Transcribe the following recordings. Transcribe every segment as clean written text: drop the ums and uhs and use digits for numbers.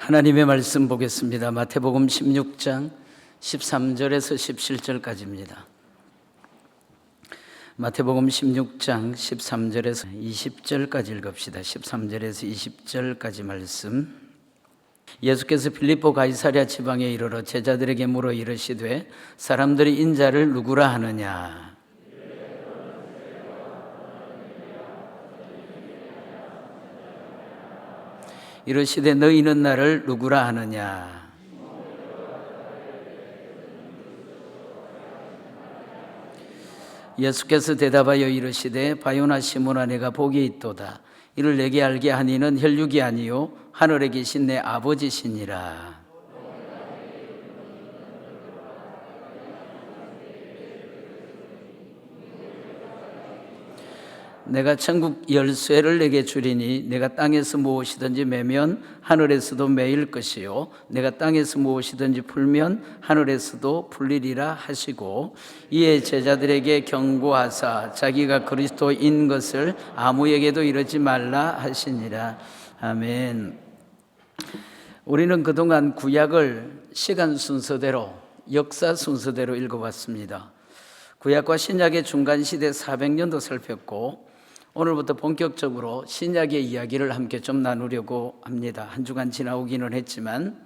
하나님의 말씀 보겠습니다. 마태복음 16장 13절에서 17절까지입니다. 마태복음 16장 13절에서 20절까지 읽읍시다. 13절에서 20절까지 말씀. 예수께서 빌립보 가이사랴 지방에 이르러 제자들에게 물어 이르시되 사람들이 인자를 누구라 하느냐? 이르시되 너희는 나를 누구라 하느냐? 예수께서 대답하여 이르시되 바요나 시몬아 내가 복이 있도다. 이를 내게 알게 하니는 혈육이 아니요 하늘에 계신 내 아버지시니라. 내가 천국 열쇠를 내게 주리니 내가 땅에서 무엇이든지 매면 하늘에서도 매일 것이요 내가 땅에서 무엇이든지 풀면 하늘에서도 풀리리라 하시고 이에 제자들에게 경고하사 자기가 그리스도인 것을 아무에게도 이르지 말라 하시니라. 아멘. 우리는 그동안 구약을 시간 순서대로 역사 순서대로 읽어봤습니다. 구약과 신약의 중간 시대 400년도 살폈고 오늘부터 본격적으로 신약의 이야기를 함께 좀 나누려고 합니다. 한 주간 지나오기는 했지만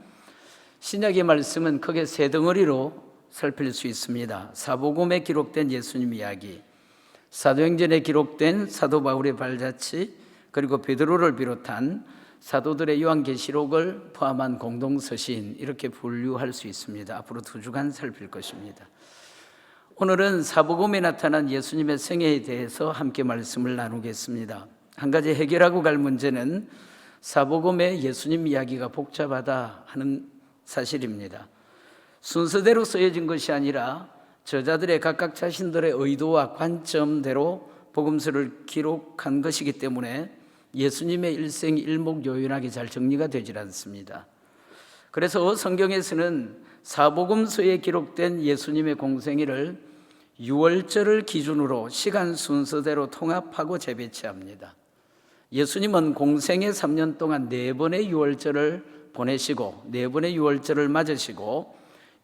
신약의 말씀은 크게 세 덩어리로 살필 수 있습니다. 사복음에 기록된 예수님 이야기, 사도행전에 기록된 사도 바울의 발자취, 그리고 베드로를 비롯한 사도들의 요한계시록을 포함한 공동서신, 이렇게 분류할 수 있습니다. 앞으로 2주간 살필 것입니다. 오늘은 사복음에 나타난 예수님의 생애에 대해서 함께 말씀을 나누겠습니다. 한 가지 해결하고 갈 문제는 사복음의 예수님 이야기가 복잡하다 하는 사실입니다. 순서대로 쓰여진 것이 아니라 저자들의 각각 자신들의 의도와 관점대로 복음서를 기록한 것이기 때문에 예수님의 일생이 일목요연하게 잘 정리가 되질 않습니다. 그래서 성경에서는 사복음서에 기록된 예수님의 공생애를 유월절을 기준으로 시간 순서대로 통합하고 재배치합니다. 예수님은 공생애 3년 동안 4번의 유월절을 보내시고 4번의 유월절을 맞으시고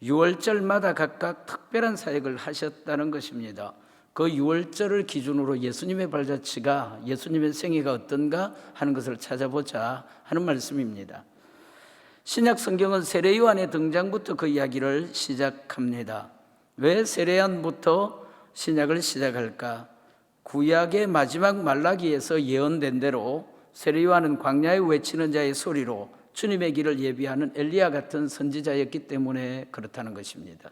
유월절마다 각각 특별한 사역을 하셨다는 것입니다. 그 유월절을 기준으로 예수님의 발자취가, 예수님의 생애가 어떤가 하는 것을 찾아보자 하는 말씀입니다. 신약 성경은 세례 요한의 등장부터 그 이야기를 시작합니다. 왜 세례 요한부터 신약을 시작할까? 구약의 마지막 말라기에서 예언된 대로 세례 요한은 광야에 외치는 자의 소리로 주님의 길을 예비하는 엘리야 같은 선지자였기 때문에 그렇다는 것입니다.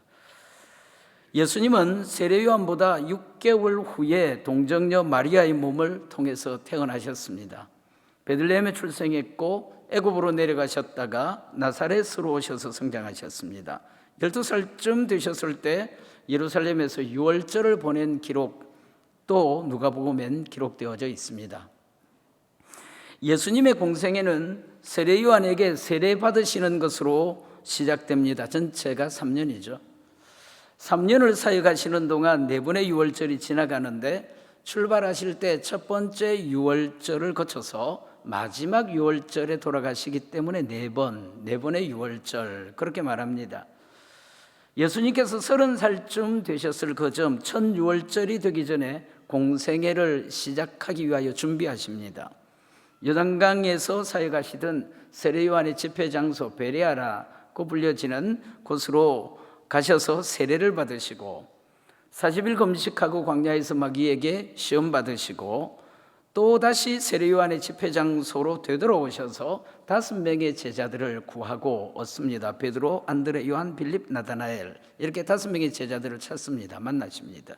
예수님은 세례 요한보다 6개월 후에 동정녀 마리아의 몸을 통해서 태어나셨습니다. 베들레헴에 출생했고 애굽으로 내려가셨다가 나사렛으로 오셔서 성장하셨습니다. 12살쯤 되셨을 때 예루살렘에서 유월절을 보낸 기록, 또 누가복음엔 기록되어져 있습니다. 예수님의 공생애는 세례 요한에게 세례 받으시는 것으로 시작됩니다. 전체가 3년이죠. 3년을 사역하시는 동안 4번의 유월절이 지나가는데 출발하실 때 첫 번째 유월절을 거쳐서 마지막 유월절에 돌아가시기 때문에 4번의 유월절, 그렇게 말합니다. 예수님께서 30살쯤 되셨을 그 점, 첫 유월절이 되기 전에 공생애를 시작하기 위하여 준비하십니다. 요단강에서 사역하시던 세례 요한의 집회 장소 베레아라고 불려지는 곳으로 가셔서 세례를 받으시고 40일 금식하고 광야에서 마귀에게 시험 받으시고 또 다시 세례 요한의 집회 장소로 되돌아오셔서 5명의 제자들을 구하고 얻습니다. 베드로, 안드레, 요한, 빌립, 나다나엘, 이렇게 5명의 제자들을 찾습니다. 만나십니다.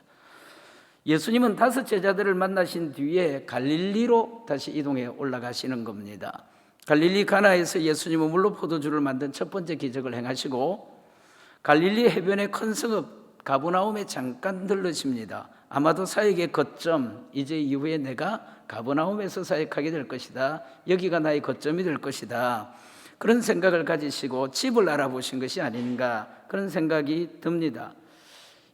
예수님은 5 제자들을 만나신 뒤에 갈릴리로 다시 이동해 올라가시는 겁니다. 갈릴리 가나에서 예수님은 물로 포도주를 만든 첫 번째 기적을 행하시고 갈릴리 해변의 큰 성읍 가버나움에 잠깐 들르십니다. 아마도 사역의 거점, 이제 이후에 내가 가버나움에서 사역하게 될 것이다, 여기가 나의 거점이 될 것이다, 그런 생각을 가지시고 집을 알아보신 것이 아닌가, 그런 생각이 듭니다.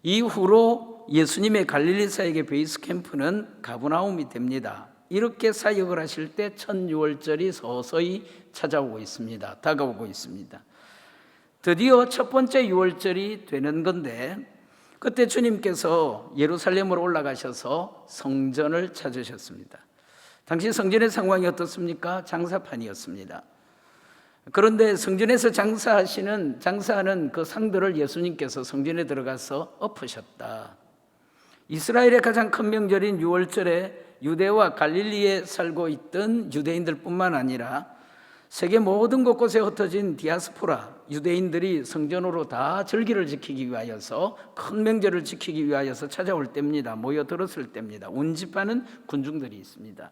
이후로 예수님의 갈릴리 사역의 베이스 캠프는 가버나움이 됩니다. 이렇게 사역을 하실 때 첫 유월절이 서서히 찾아오고 있습니다. 다가오고 있습니다. 드디어 첫 번째 유월절이 되는 건데, 그때 주님께서 예루살렘으로 올라가셔서 성전을 찾으셨습니다. 당시 성전의 상황이 어떻습니까? 장사판이었습니다. 그런데 성전에서 장사하는 그 상들을 예수님께서 성전에 들어가서 엎으셨다. 이스라엘의 가장 큰 명절인 유월절에 유대와 갈릴리에 살고 있던 유대인들뿐만 아니라 세계 모든 곳곳에 흩어진 디아스포라 유대인들이 성전으로 다 절기를 지키기 위하여서, 큰 명절을 지키기 위하여서 찾아올 때입니다. 모여들었을 때입니다. 운집하는 군중들이 있습니다.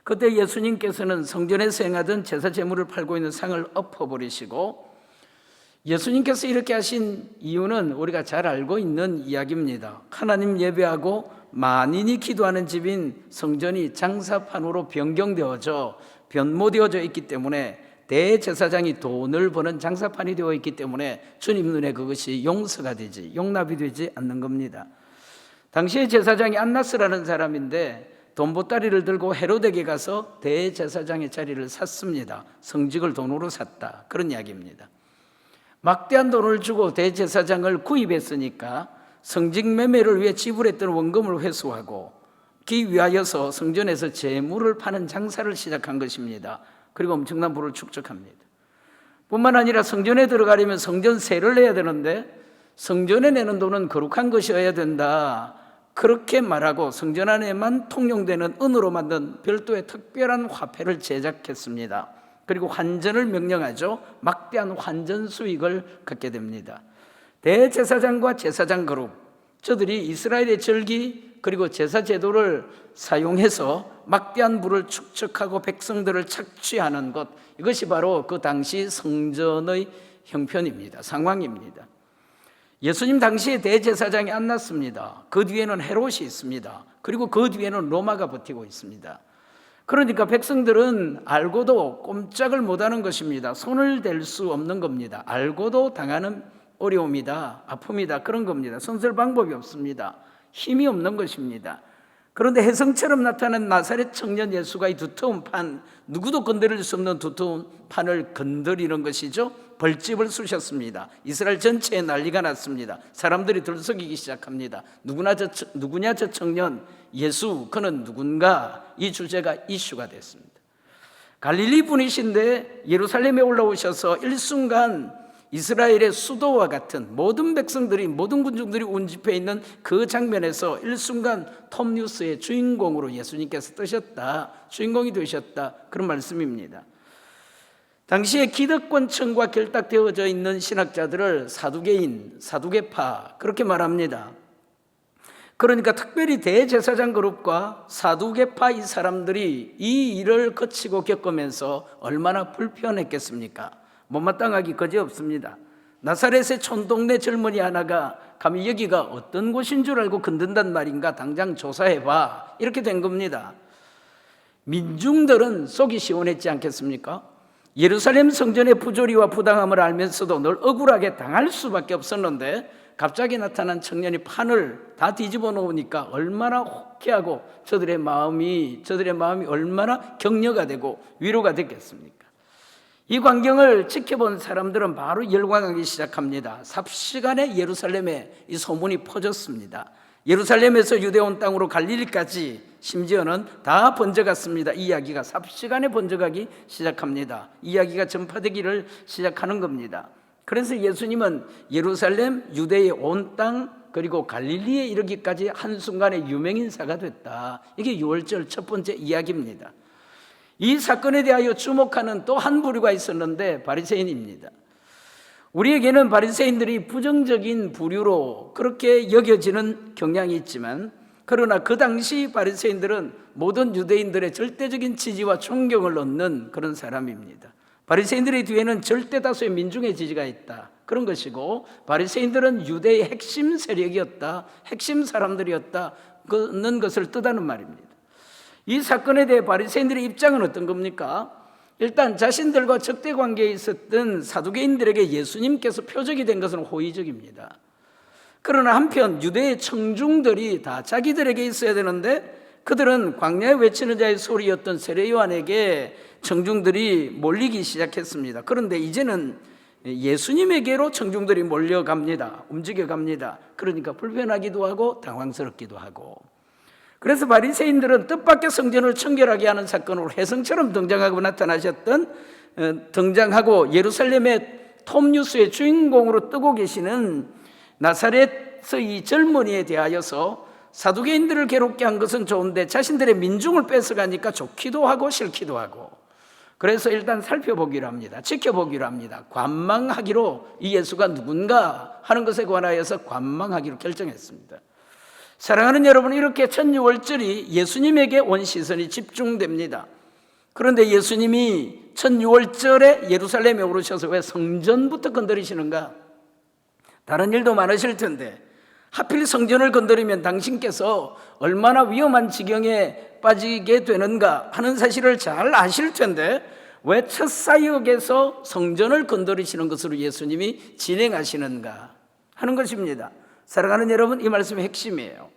그때 예수님께서는 성전에서 행하던 제사 제물을 팔고 있는 상을 엎어버리시고, 예수님께서 이렇게 하신 이유는 우리가 잘 알고 있는 이야기입니다. 하나님 예배하고 만인이 기도하는 집인 성전이 장사판으로 변경되어져 변모되어져 있기 때문에, 대제사장이 돈을 버는 장사판이 되어 있기 때문에 주님 눈에 그것이 용납이 되지 않는 겁니다. 당시에 제사장이 안나스라는 사람인데 돈 보따리를 들고 헤로데에게 가서 대제사장의 자리를 샀습니다. 성직을 돈으로 샀다, 그런 이야기입니다. 막대한 돈을 주고 대제사장을 구입했으니까 성직 매매를 위해 지불했던 원금을 회수하고 기 위하여서 성전에서 재물을 파는 장사를 시작한 것입니다. 그리고 엄청난 부를 축적합니다. 뿐만 아니라 성전에 들어가려면 성전세를 내야 되는데 성전에 내는 돈은 거룩한 것이어야 된다, 그렇게 말하고 성전 안에만 통용되는 은으로 만든 별도의 특별한 화폐를 제작했습니다. 그리고 환전을 명령하죠. 막대한 환전 수익을 갖게 됩니다. 대제사장과 제사장 그룹, 저들이 이스라엘의 절기 그리고 제사 제도를 사용해서 막대한 부를 축적하고 백성들을 착취하는 것, 이것이 바로 그 당시 성전의 형편입니다. 상황입니다. 예수님 당시에 대제사장이 안났습니다. 그 뒤에는 헤롯이 있습니다. 그리고 그 뒤에는 로마가 버티고 있습니다. 그러니까 백성들은 알고도 꼼짝을 못하는 것입니다. 손을 댈 수 없는 겁니다. 알고도 당하는 어려움이다, 아픔이다, 그런 겁니다. 손쓸 방법이 없습니다. 힘이 없는 것입니다. 그런데 혜성처럼 나타난 나사렛 청년 예수가 이 두터운 판, 누구도 건드릴 수 없는 두터운 판을 건드리는 것이죠. 벌집을 쑤셨습니다. 이스라엘 전체에 난리가 났습니다. 사람들이 들썩이기 시작합니다. 누구냐 저 청년 예수, 그는 누군가? 이 주제가 이슈가 됐습니다. 갈릴리 분이신데 예루살렘에 올라오셔서 일순간 이스라엘의 수도와 같은 모든 백성들이, 모든 군중들이 운집해 있는 그 장면에서 일순간 톱뉴스의 주인공으로 예수님께서 뜨셨다, 주인공이 되셨다, 그런 말씀입니다. 당시에 기득권층과 결탁되어져 있는 신학자들을 사두개인, 사두개파, 그렇게 말합니다. 그러니까 특별히 대제사장 그룹과 사두개파 이 사람들이 이 일을 거치고 겪으면서 얼마나 불편했겠습니까? 못마땅하기 그지없습니다. 나사렛의 촌동네 젊은이 하나가 감히 여기가 어떤 곳인 줄 알고 건든단 말인가, 당장 조사해봐, 이렇게 된 겁니다. 민중들은 속이 시원했지 않겠습니까? 예루살렘 성전의 부조리와 부당함을 알면서도 늘 억울하게 당할 수밖에 없었는데 갑자기 나타난 청년이 판을 다 뒤집어 놓으니까 얼마나 호쾌하고 저들의 마음이 얼마나 격려가 되고 위로가 됐겠습니까? 이 광경을 지켜본 사람들은 바로 열광하기 시작합니다. 삽시간에 예루살렘에 이 소문이 퍼졌습니다. 예루살렘에서 유대 온 땅으로 갈릴리까지, 심지어는 다 번져갔습니다. 이 이야기가 삽시간에 번져가기 시작합니다. 이야기가 전파되기를 시작하는 겁니다. 그래서 예수님은 예루살렘, 유대의 온 땅, 그리고 갈릴리에 이르기까지 한순간에 유명인사가 됐다. 이게 유월절 첫 번째 이야기입니다. 이 사건에 대하여 주목하는 또 한 부류가 있었는데 바리새인입니다. 우리에게는 바리새인들이 부정적인 부류로 그렇게 여겨지는 경향이 있지만, 그러나 그 당시 바리새인들은 모든 유대인들의 절대적인 지지와 존경을 얻는 그런 사람입니다. 바리새인들의 뒤에는 절대 다수의 민중의 지지가 있다, 그런 것이고, 바리새인들은 유대의 핵심 세력이었다, 핵심 사람들이었다는 것을 뜻하는 말입니다. 이 사건에 대해 바리새인들의 입장은 어떤 겁니까? 일단 자신들과 적대 관계에 있었던 사두개인들에게 예수님께서 표적이 된 것은 호의적입니다. 그러나 한편 유대의 청중들이 다 자기들에게 있어야 되는데 그들은 광야에 외치는 자의 소리였던 세례 요한에게 청중들이 몰리기 시작했습니다. 그런데 이제는 예수님에게로 청중들이 몰려갑니다. 움직여갑니다. 그러니까 불편하기도 하고 당황스럽기도 하고. 그래서 바리새인들은 뜻밖의 성전을 청결하게 하는 사건으로 혜성처럼 등장하고 예루살렘의 톱뉴스의 주인공으로 뜨고 계시는 나사렛의 이 젊은이에 대하여서 사두개인들을 괴롭게 한 것은 좋은데 자신들의 민중을 뺏어가니까 좋기도 하고 싫기도 하고. 그래서 일단 살펴보기로 합니다. 지켜보기로 합니다. 관망하기로, 이 예수가 누군가 하는 것에 관하여서 관망하기로 결정했습니다. 사랑하는 여러분, 이렇게 첫 유월절이 예수님에게 온 시선이 집중됩니다. 그런데 예수님이 첫 유월절에 예루살렘에 오르셔서 왜 성전부터 건드리시는가? 다른 일도 많으실 텐데 하필 성전을 건드리면 당신께서 얼마나 위험한 지경에 빠지게 되는가 하는 사실을 잘 아실 텐데 왜 첫 사역에서 성전을 건드리시는 것으로 예수님이 진행하시는가 하는 것입니다. 사랑하는 여러분, 이 말씀의 핵심이에요.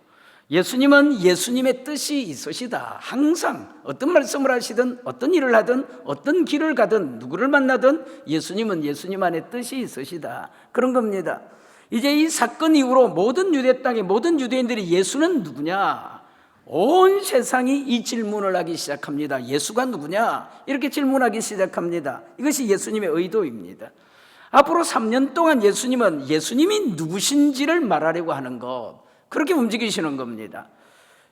예수님은 예수님의 뜻이 있으시다. 항상 어떤 말씀을 하시든 어떤 일을 하든 어떤 길을 가든 누구를 만나든 예수님은 예수님 안에 뜻이 있으시다. 그런 겁니다. 이제 이 사건 이후로 모든 유대 땅의 모든 유대인들이 예수는 누구냐? 온 세상이 이 질문을 하기 시작합니다. 예수가 누구냐? 이렇게 질문하기 시작합니다. 이것이 예수님의 의도입니다. 앞으로 3년 동안 예수님은 예수님이 누구신지를 말하려고 하는 것, 그렇게 움직이시는 겁니다.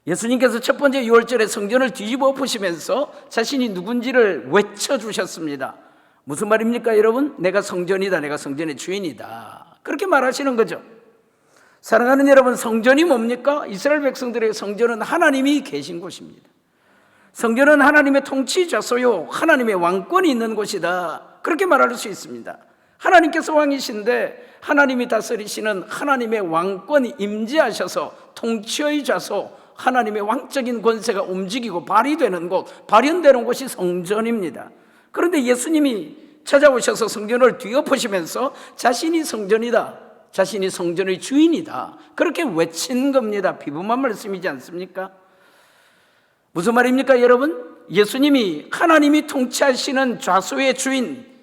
예수님께서 첫 번째 유월절에 성전을 뒤집어 엎으시면서 자신이 누군지를 외쳐주셨습니다. 무슨 말입니까 여러분? 내가 성전이다, 내가 성전의 주인이다, 그렇게 말하시는 거죠. 사랑하는 여러분, 성전이 뭡니까? 이스라엘 백성들의 성전은 하나님이 계신 곳입니다. 성전은 하나님의 통치 좌소요, 하나님의 왕권이 있는 곳이다, 그렇게 말할 수 있습니다. 하나님께서 왕이신데 하나님이 다스리시는 하나님의 왕권이 임재하셔서 통치의 좌소, 하나님의 왕적인 권세가 움직이고 발휘되는 곳, 발현되는 곳이 성전입니다. 그런데 예수님이 찾아오셔서 성전을 뒤엎으시면서 자신이 성전이다, 자신이 성전의 주인이다, 그렇게 외친 겁니다. 비범한 말씀이지 않습니까? 무슨 말입니까 여러분? 예수님이 하나님이 통치하시는 좌소의 주인,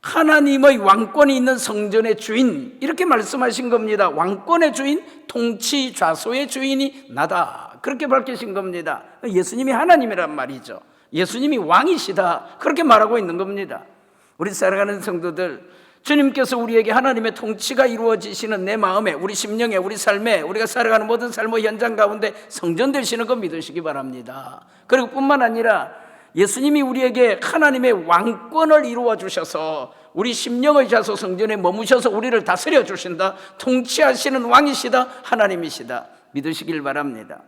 하나님의 왕권이 있는 성전의 주인, 이렇게 말씀하신 겁니다. 왕권의 주인, 통치 좌소의 주인이 나다, 그렇게 밝히신 겁니다. 예수님이 하나님이란 말이죠. 예수님이 왕이시다, 그렇게 말하고 있는 겁니다. 우리 사랑하는 성도들, 주님께서 우리에게 하나님의 통치가 이루어지시는 내 마음에, 우리 심령에, 우리 삶에, 우리가 살아가는 모든 삶의 현장 가운데 성전 되시는 거 믿으시기 바랍니다. 그리고 뿐만 아니라 예수님이 우리에게 하나님의 왕권을 이루어 주셔서 우리 심령의 좌소 성전에 머무셔서 우리를 다스려 주신다, 통치하시는 왕이시다, 하나님이시다, 믿으시길 바랍니다.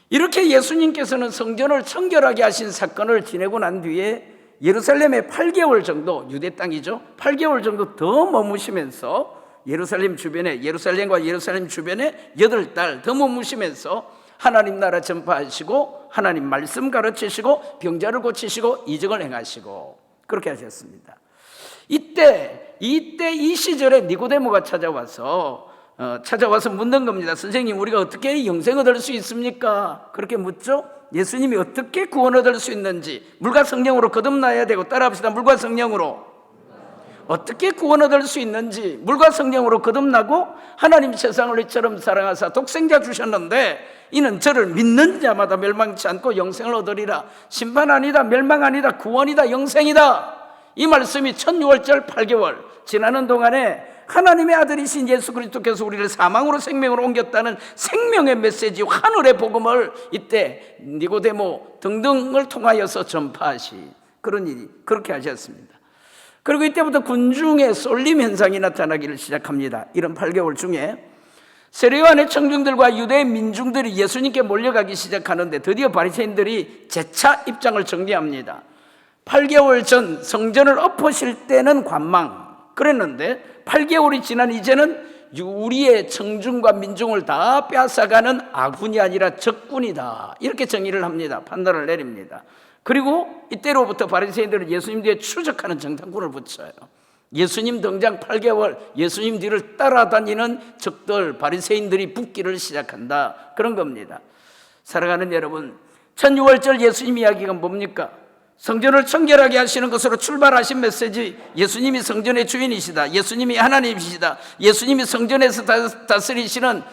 이렇게 예수님께서는 성전을 청결하게 하신 사건을 지내고 난 뒤에 예루살렘에 8개월 정도, 유대 땅이죠, 8개월 정도 더 머무시면서 예루살렘과 예루살렘 주변에 8달 더 머무시면서 하나님 나라 전파하시고 하나님 말씀 가르치시고 병자를 고치시고 이적을 행하시고 그렇게 하셨습니다. 이때 이 시절에 니고데모가 찾아와서 묻는 겁니다. 선생님, 우리가 어떻게 영생 얻을 수 있습니까? 그렇게 묻죠. 예수님이 어떻게 구원 얻을 수 있는지, 물과 성령으로 거듭나야 되고, 따라합시다. 물과 성령으로 어떻게 구원 얻을 수 있는지, 물과 성령으로 거듭나고 하나님 세상을 이처럼 사랑하사 독생자 주셨는데 이는 저를 믿는 자마다 멸망치 않고 영생을 얻으리라. 심판 아니다, 멸망 아니다, 구원이다, 영생이다. 이 말씀이 첫 유월절 8개월 지나는 동안에 하나님의 아들이신 예수 그리스도께서 우리를 사망으로 생명으로 옮겼다는 생명의 메시지, 하늘의 복음을 이때 니고데모 등등을 통하여서 전파하시, 그런 일이 그렇게 하셨습니다. 그리고 이때부터 군중의 쏠림 현상이 나타나기를 시작합니다. 이런 8개월 중에 세례 요한의 청중들과 유대 민중들이 예수님께 몰려가기 시작하는데 드디어 바리새인들이 재차 입장을 정리합니다. 8개월 전 성전을 엎으실 때는 관망 그랬는데 8개월이 지난 이제는 우리의 청중과 민중을 다 빼앗아가는 아군이 아니라 적군이다, 이렇게 정의를 합니다. 판단을 내립니다. 그리고 이때로부터 바리새인들은 예수님 뒤에 추적하는 정탐꾼을 붙여요. 예수님 등장 8개월 예수님 뒤를 따라다니는 적들 바리새인들이 붙기를 시작한다, 그런 겁니다. 사랑하는 여러분, 천유월절 예수님 이야기가 뭡니까? 성전을 청결하게 하시는 것으로 출발하신 메시지, 예수님이 성전의 주인이시다, 예수님이 하나님이시다, 예수님이 성전에서 다스리시는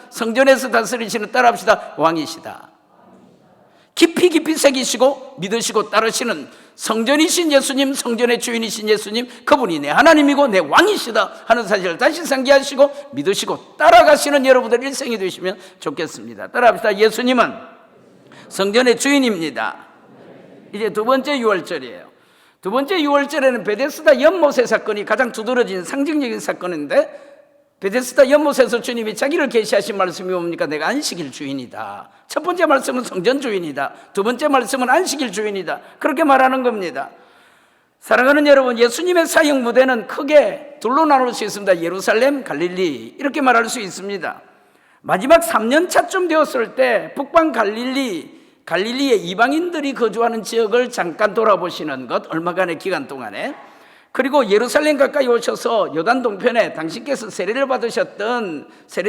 따라합시다 왕이시다. 깊이 새기시고 믿으시고 따르시는 성전이신 예수님, 성전의 주인이신 예수님, 그분이 내 하나님이고 내 왕이시다 하는 사실을 다시 상기하시고 믿으시고 따라가시는 여러분들 일생이 되시면 좋겠습니다. 따라합시다. 예수님은 성전의 주인입니다. 이제 두 번째 유월절이에요. 두 번째 유월절에는 베데스다 연못의 사건이 가장 두드러진 상징적인 사건인데, 베데스다 연못에서 주님이 자기를 계시하신 말씀이 뭡니까? 내가 안식일 주인이다. 첫 번째 말씀은 성전 주인이다. 두 번째 말씀은 안식일 주인이다. 그렇게 말하는 겁니다. 사랑하는 여러분, 예수님의 사역 무대는 크게 둘로 나눌 수 있습니다. 예루살렘, 갈릴리, 이렇게 말할 수 있습니다. 마지막 3년 차쯤 되었을 때 북방 갈릴리의 이방인들이 거주하는 지역을 잠깐 돌아보시는 것, 얼마간의 기간 동안에, 그리고 예루살렘 가까이 오셔서 요단 동편에 당신께서 세례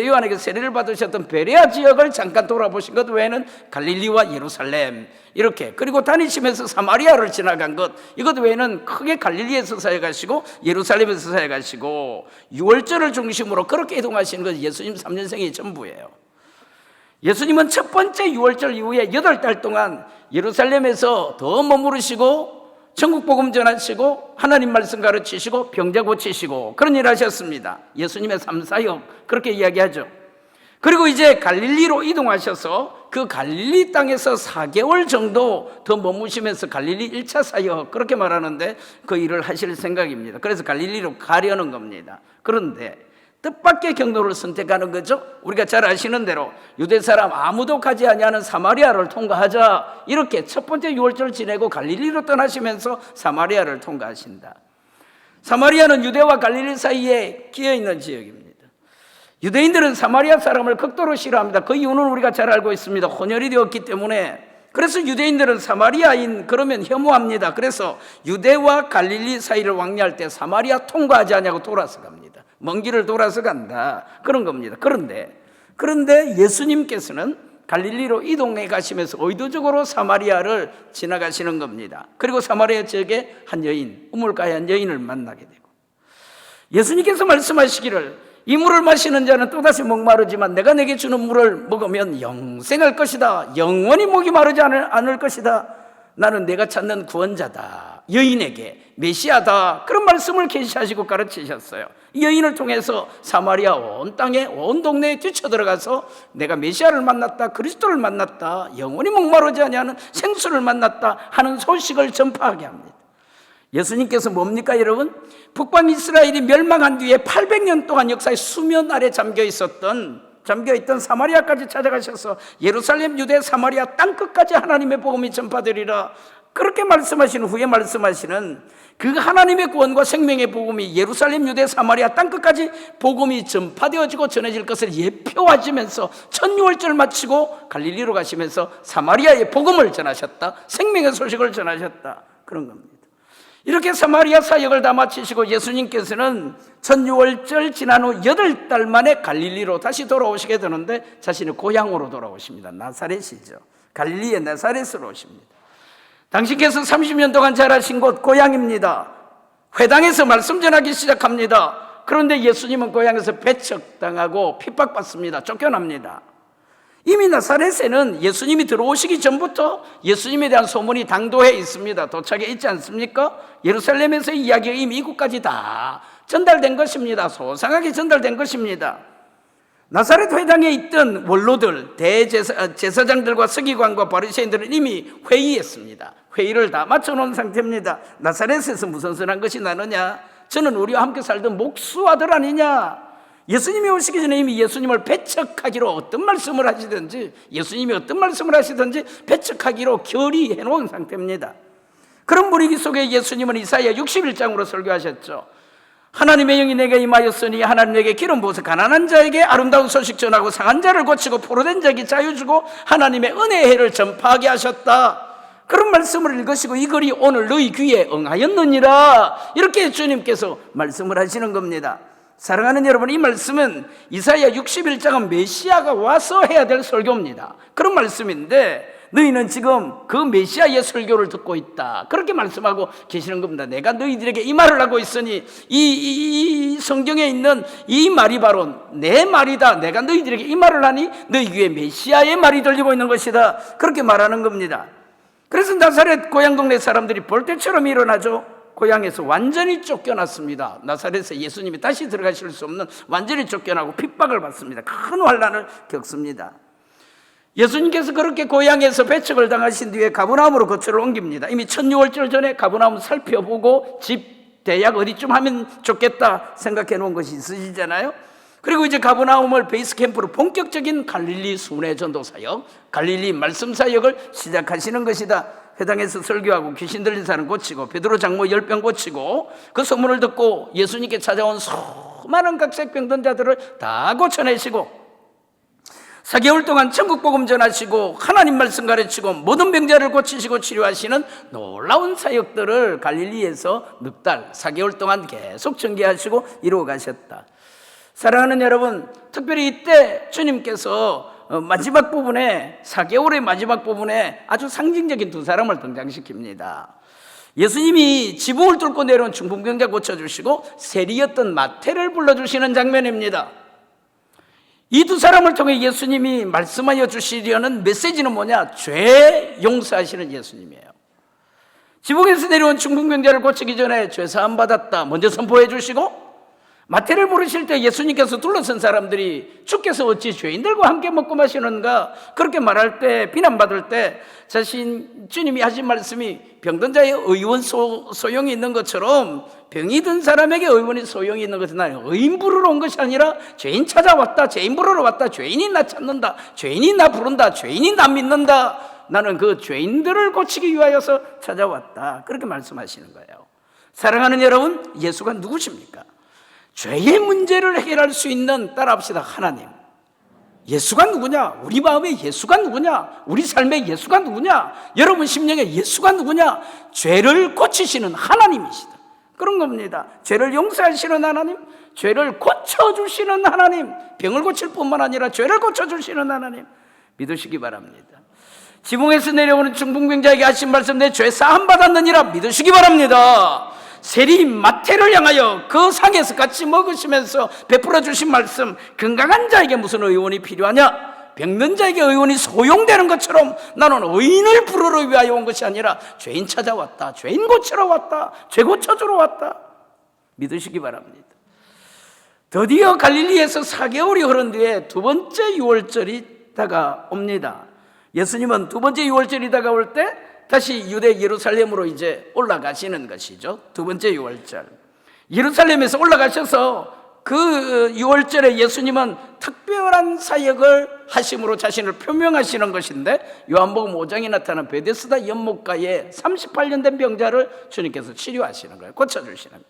요한에게 세례를 받으셨던 베레아 지역을 잠깐 돌아보신 것 외에는 갈릴리와 예루살렘 이렇게, 그리고 다니시면서 사마리아를 지나간 것, 이것 외에는 크게 갈릴리에서 사역하시고 예루살렘에서 사역하시고 유월절을 중심으로 그렇게 이동하시는 것이 예수님 3년생의 전부예요. 예수님은 첫 번째 유월절 이후에 8달 동안 예루살렘에서 더 머무르시고 천국 복음 전하시고 하나님 말씀 가르치시고 병자 고치시고 그런 일 하셨습니다. 예수님의 3사역 그렇게 이야기하죠. 그리고 이제 갈릴리로 이동하셔서 그 갈릴리 땅에서 4개월 정도 더 머무시면서 갈릴리 1차 사역 그렇게 말하는데 그 일을 하실 생각입니다. 그래서 갈릴리로 가려는 겁니다. 그런데 뜻밖의 경로를 선택하는 거죠. 우리가 잘 아시는 대로 유대 사람 아무도 가지 아니하는 사마리아를 통과하자, 이렇게 첫 번째 유월절 지내고 갈릴리로 떠나시면서 사마리아를 통과하신다. 사마리아는 유대와 갈릴리 사이에 끼어있는 지역입니다. 유대인들은 사마리아 사람을 극도로 싫어합니다. 그 이유는 우리가 잘 알고 있습니다. 혼혈이 되었기 때문에. 그래서 유대인들은 사마리아인 그러면 혐오합니다. 그래서 유대와 갈릴리 사이를 왕래할 때 사마리아 통과하지 않냐고 돌아서 갑니다. 먼 길을 돌아서 간다, 그런 겁니다. 그런데 예수님께서는 갈릴리로 이동해 가시면서 의도적으로 사마리아를 지나가시는 겁니다. 그리고 사마리아 지역에 한 여인, 우물가에 한 여인을 만나게 되고, 예수님께서 말씀하시기를 이 물을 마시는 자는 또다시 목마르지만 내가 내게 주는 물을 먹으면 영생할 것이다, 영원히 목이 마르지 않을 것이다, 나는 내가 찾는 구원자다, 여인에게 메시아다, 그런 말씀을 계시하시고 가르치셨어요. 이 여인을 통해서 사마리아 온 땅에 온 동네에 뛰쳐들어가서 내가 메시아를 만났다, 그리스도를 만났다, 영원히 목마르지 아니하는 생수를 만났다 하는 소식을 전파하게 합니다. 예수님께서 뭡니까 여러분? 북방 이스라엘이 멸망한 뒤에 800년 동안 역사의 수면 아래 잠겨있던 사마리아까지 찾아가셔서 예루살렘, 유대, 사마리아 땅끝까지 하나님의 복음이 전파되리라, 그렇게 말씀하시는 후에 말씀하시는 그 하나님의 구원과 생명의 복음이 예루살렘, 유대, 사마리아 땅끝까지 복음이 전파되어지고 전해질 것을 예표하시면서 천유월절 마치고 갈릴리로 가시면서 사마리아의 복음을 전하셨다, 생명의 소식을 전하셨다, 그런 겁니다. 이렇게 사마리아 사역을 다 마치시고 예수님께서는 천유월절 지난 후 8달 만에 갈릴리로 다시 돌아오시게 되는데 자신의 고향으로 돌아오십니다. 나사렛이죠. 갈릴리의 나사렛으로 오십니다. 당신께서 30년 동안 자라신 곳 고향입니다. 회당에서 말씀 전하기 시작합니다. 그런데 예수님은 고향에서 배척당하고 핍박받습니다. 쫓겨납니다. 이미 나사렛에는 예수님이 들어오시기 전부터 예수님에 대한 소문이 당도해 있습니다. 도착해 있지 않습니까? 예루살렘에서의 이야기가 이미 이곳까지 다 전달된 것입니다. 소상하게 전달된 것입니다. 나사렛 회당에 있던 원로들, 제사장들과 서기관과 바리새인들은 이미 회의했습니다. 회의를 다 마쳐놓은 상태입니다. 나사렛에서 무슨 선한 것이 나느냐? 저는 우리와 함께 살던 목수 아들 아니냐? 예수님이 오시기 전에 이미 예수님을 배척하기로 어떤 말씀을 하시든지, 예수님이 어떤 말씀을 하시든지 배척하기로 결의해 놓은 상태입니다. 그런 분위기 속에 예수님은 이사야 61장으로 설교하셨죠. 하나님의 영이 내게 임하였으니 하나님에게 기름 부어서 가난한 자에게 아름다운 소식 전하고 상한 자를 고치고 포로된 자에게 자유 주고 하나님의 은혜의 해를 전파하게 하셨다, 그런 말씀을 읽으시고 이 글이 오늘 너희 귀에 응하였느니라, 이렇게 주님께서 말씀을 하시는 겁니다. 사랑하는 여러분, 이 말씀은 이사야 61장은 메시아가 와서 해야 될 설교입니다. 그런 말씀인데 너희는 지금 그 메시아의 설교를 듣고 있다, 그렇게 말씀하고 계시는 겁니다. 내가 너희들에게 이 말을 하고 있으니 이 성경에 있는 이 말이 바로 내 말이다. 내가 너희들에게 이 말을 하니 너희 귀에 메시아의 말이 들리고 있는 것이다, 그렇게 말하는 겁니다. 그래서 나사렛 고향 동네 사람들이 볼때처럼 일어나죠. 고향에서 완전히 쫓겨났습니다. 나사렛에 예수님이 다시 들어가실 수 없는, 완전히 쫓겨나고 핍박을 받습니다. 큰 환난을 겪습니다. 예수님께서 그렇게 고향에서 배척을 당하신 뒤에 가버나움으로 거처를 옮깁니다. 이미 첫 6월절 전에 가버나움 살펴보고 집 대약 어디쯤 하면 좋겠다 생각해 놓은 것이 있으시잖아요. 그리고 이제 가버나움을 베이스 캠프로 본격적인 갈릴리 순회 전도 사역, 갈릴리 말씀 사역을 시작하시는 것이다. 회당에서 설교하고 귀신 들린 사람 고치고 베드로 장모 10병 고치고 그 소문을 듣고 예수님께 찾아온 수많은 각색병든 자들을 다 고쳐내시고 4개월 동안 천국 복음 전하시고 하나님 말씀 가르치고 모든 병자를 고치시고 치료하시는 놀라운 사역들을 갈릴리에서 넉 달, 4개월 동안 계속 전개하시고 이루어 가셨다. 사랑하는 여러분, 특별히 이때 주님께서 마지막 부분에, 4개월의 마지막 부분에 아주 상징적인 두 사람을 등장시킵니다. 예수님이 지붕을 뚫고 내려온 중풍병자 고쳐주시고 세리였던 마태를 불러주시는 장면입니다. 이 두 사람을 통해 예수님이 말씀하여 주시려는 메시지는 뭐냐? 죄 용서하시는 예수님이에요. 지붕에서 내려온 중풍병자를 고치기 전에 죄 사함 받았다 먼저 선포해 주시고, 마태를 부르실 때 예수님께서 둘러선 사람들이 주께서 어찌 죄인들과 함께 먹고 마시는가 그렇게 말할 때, 비난받을 때 주님이 하신 말씀이 병든 자의 의원 소용이 있는 것처럼 병이 든 사람에게 의원이 소용이 있는 것은 나는 의인 부르러 온 것이 아니라 죄인 찾아왔다, 죄인 부르러 왔다, 죄인이 나 찾는다, 죄인이 나 부른다, 죄인이 나 믿는다, 나는 그 죄인들을 고치기 위하여서 찾아왔다, 그렇게 말씀하시는 거예요. 사랑하는 여러분, 예수가 누구십니까? 죄의 문제를 해결할 수 있는, 따라합시다, 하나님. 예수가 누구냐? 우리 마음에 예수가 누구냐? 우리 삶에 예수가 누구냐? 여러분 심령에 예수가 누구냐? 죄를 고치시는 하나님이시다, 그런 겁니다. 죄를 용서하시는 하나님, 죄를 고쳐주시는 하나님, 병을 고칠 뿐만 아니라 죄를 고쳐주시는 하나님 믿으시기 바랍니다. 지붕에서 내려오는 중풍병자에게 하신 말씀, 내 죄 사함 받았느니라 믿으시기 바랍니다. 세리 마태를 향하여 그 상에서 같이 먹으시면서 베풀어 주신 말씀, 건강한 자에게 무슨 의원이 필요하냐? 병든 자에게 의원이 소용되는 것처럼 나는 의인을 부르러 위하여 온 것이 아니라 죄인 찾아왔다, 죄인 고치러 왔다, 죄 고쳐주러 왔다, 믿으시기 바랍니다. 드디어 갈릴리에서 4개월이 흐른 뒤에 두 번째 유월절이 다가옵니다. 예수님은 두 번째 유월절이 다가올 때 다시 유대 예루살렘으로 이제 올라가시는 것이죠. 두 번째 유월절, 예루살렘에서 올라가셔서 그 유월절에 예수님은 특별한 사역을 하심으로 자신을 표명하시는 것인데, 요한복음 5장에 나타난 베데스다 연못가에 38년 된 병자를 주님께서 치료하시는 거예요. 고쳐주시는 거예요.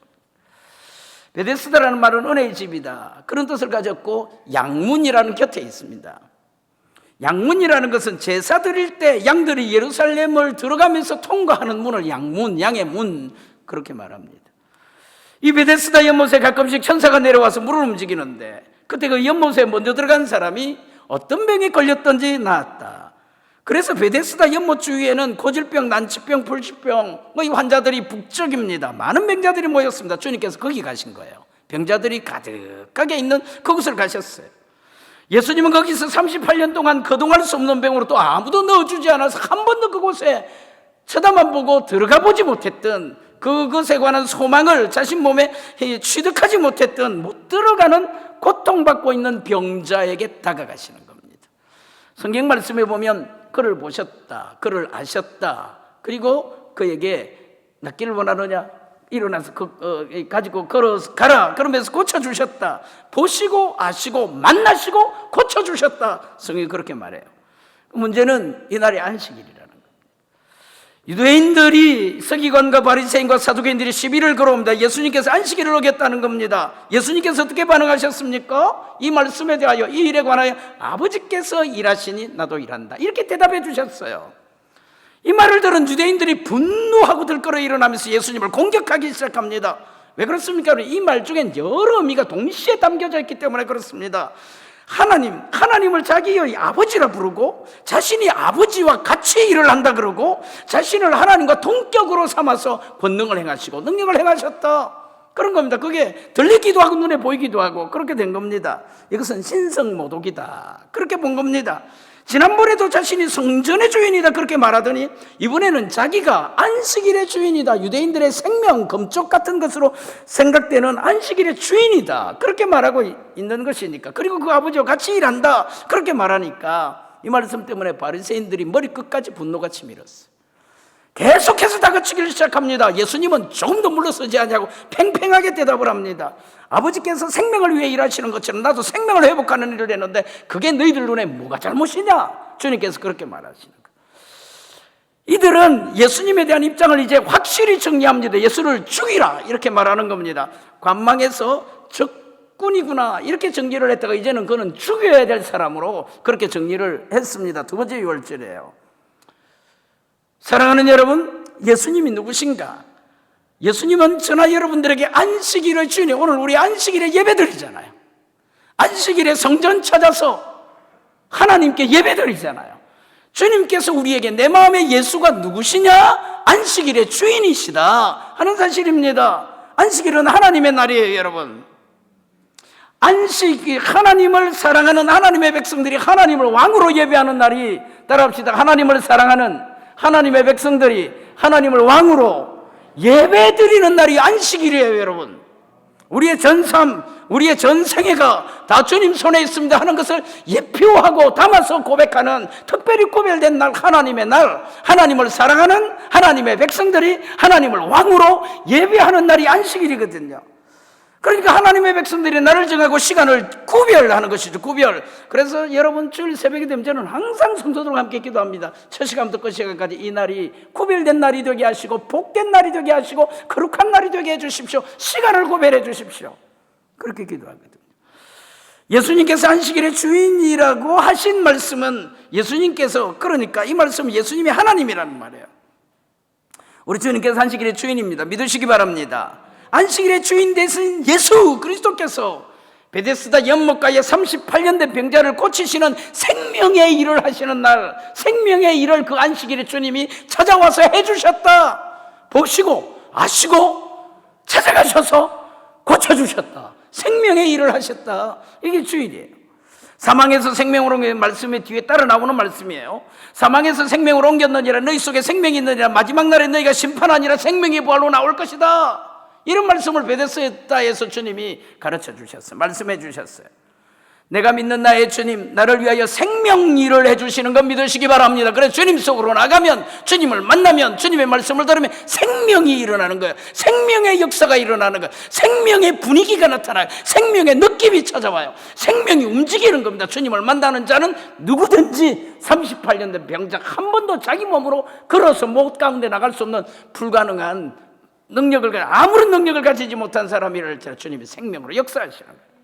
베데스다라는 말은 은혜의 집이다, 그런 뜻을 가졌고, 양문이라는 곁에 있습니다. 양문이라는 것은 제사 드릴 때 양들이 예루살렘을 들어가면서 통과하는 문을 양문, 양의 문, 그렇게 말합니다. 이 베데스다 연못에 가끔씩 천사가 내려와서 물을 움직이는데, 그때 그 연못에 먼저 들어간 사람이 어떤 병에 걸렸던지 나았다. 그래서 베데스다 연못 주위에는 고질병, 난치병, 불치병 이 환자들이 북적입니다. 많은 병자들이 모였습니다. 주님께서 거기 가신 거예요. 병자들이 가득하게 있는 그곳을 가셨어요. 예수님은 거기서 38년 동안 거동할 수 없는 병으로 또 아무도 넣어주지 않아서 한 번도 그곳에 쳐다만 보고 들어가 보지 못했던, 그것에 관한 소망을 자신 몸에 취득하지 못했던, 못 들어가는 고통받고 있는 병자에게 다가가시는 겁니다. 성경 말씀에 보면 그를 보셨다, 그를 아셨다, 그리고 그에게 낫기를 원하느냐, 일어나서 가지고 걸어가라, 그러면서 고쳐주셨다, 보시고 아시고 만나시고 고쳐주셨다, 성경이 그렇게 말해요. 문제는 이날이 안식일이라는 거예요. 유대인들이, 서기관과 바리새인과 사두개인들이 시비를 걸어옵니다. 예수님께서 안식일을 어겼다는 겁니다. 예수님께서 어떻게 반응하셨습니까? 이 말씀에 대하여, 이 일에 관하여 아버지께서 일하시니 나도 일한다, 이렇게 대답해 주셨어요. 이 말을 들은 유대인들이 분노하고 들끓어 일어나면서 예수님을 공격하기 시작합니다. 왜 그렇습니까? 이 말 중엔 여러 의미가 동시에 담겨져 있기 때문에 그렇습니다. 하나님을 자기의 아버지라 부르고 자신이 아버지와 같이 일을 한다 그러고 자신을 하나님과 동격으로 삼아서 권능을 행하시고 능력을 행하셨다, 그런 겁니다. 그게 들리기도 하고 눈에 보이기도 하고 그렇게 된 겁니다. 이것은 신성모독이다, 그렇게 본 겁니다. 지난번에도 자신이 성전의 주인이다 그렇게 말하더니 이번에는 자기가 안식일의 주인이다, 유대인들의 생명, 금쪽 같은 것으로 생각되는 안식일의 주인이다 그렇게 말하고 있는 것이니까, 그리고 그 아버지와 같이 일한다 그렇게 말하니까 이 말씀 때문에 바리새인들이 머리끝까지 분노가 치밀었어요. 계속해서 다그치기를 시작합니다. 예수님은 조금도 물러서지 않냐고 팽팽하게 대답을 합니다. 아버지께서 생명을 위해 일하시는 것처럼 나도 생명을 회복하는 일을 했는데 그게 너희들 눈에 뭐가 잘못이냐? 주님께서 그렇게 말하시는 거예요. 이들은 예수님에 대한 입장을 이제 확실히 정리합니다. 예수를 죽이라 이렇게 말하는 겁니다. 관망에서 적군이구나 이렇게 정리를 했다가 이제는 그는 죽여야 될 사람으로 그렇게 정리를 했습니다. 두 번째 유월절이에요. 사랑하는 여러분, 예수님이 누구신가? 예수님은 저나 여러분들에게 안식일의 주인이, 오늘 우리 안식일에 예배드리잖아요. 안식일에 성전 찾아서 하나님께 예배드리잖아요. 주님께서 우리에게 내 마음의 예수가 누구시냐? 안식일의 주인이시다 하는 사실입니다. 안식일은 하나님의 날이에요, 여러분. 안식일, 하나님을 사랑하는 하나님의 백성들이 하나님을 왕으로 예배하는 날이, 따라합시다. 하나님을 사랑하는 하나님의 백성들이 하나님을 왕으로 예배드리는 날이 안식일이에요, 여러분. 우리의 전삼, 우리의 전생애가 다 주님 손에 있습니다 하는 것을 예표하고 담아서 고백하는 특별히 구별된 날, 하나님의 날, 하나님을 사랑하는 하나님의 백성들이 하나님을 왕으로 예배하는 날이 안식일이거든요. 그러니까 하나님의 백성들이 날을 정하고 시간을 구별하는 것이죠, 구별. 그래서 여러분 주일 새벽이 되면 저는 항상 성도들과 함께 기도합니다. 첫 시간부터 끝 시간까지 이 날이 구별된 날이 되게 하시고 복된 날이 되게 하시고 거룩한 날이 되게 해주십시오. 시간을 구별해 주십시오. 그렇게 기도하거든요. 예수님께서 안식일의 주인이라고 하신 말씀은 예수님께서, 그러니까 이 말씀은 예수님이 하나님이라는 말이에요. 우리 주님께서 안식일의 주인입니다. 믿으시기 바랍니다. 안식일의 주인 되신 예수 그리스도께서 베데스다 연못가에 38년 된 병자를 고치시는 생명의 일을 하시는 날, 생명의 일을 그 안식일의 주님이 찾아와서 해주셨다. 보시고 아시고 찾아가셔서 고쳐주셨다. 생명의 일을 하셨다. 이게 주일이에요. 사망에서 생명으로 옮긴 말씀의 뒤에 따라 나오는 말씀이에요. 사망에서 생명으로 옮겼느니라 너희 속에 생명이 있느니라 마지막 날에 너희가 심판하니라 생명의 부활로 나올 것이다. 이런 말씀을 베데스다에서 주님이 가르쳐 주셨어요. 말씀해 주셨어요. 내가 믿는 나의 주님, 나를 위하여 생명 일을 해주시는 건 믿으시기 바랍니다. 그래서 주님 속으로 나가면, 주님을 만나면, 주님의 말씀을 들으면 생명이 일어나는 거예요. 생명의 역사가 일어나는 거예요. 생명의 분위기가 나타나요. 생명의 느낌이 찾아와요. 생명이 움직이는 겁니다. 주님을 만나는 자는 누구든지 38년 된 병자 한 번도 자기 몸으로 걸어서 못 가운데 나갈 수 없는 불가능한 능력을, 아무런 능력을 가지지 못한 사람이라 주님이 생명으로 역사하시는 거예요.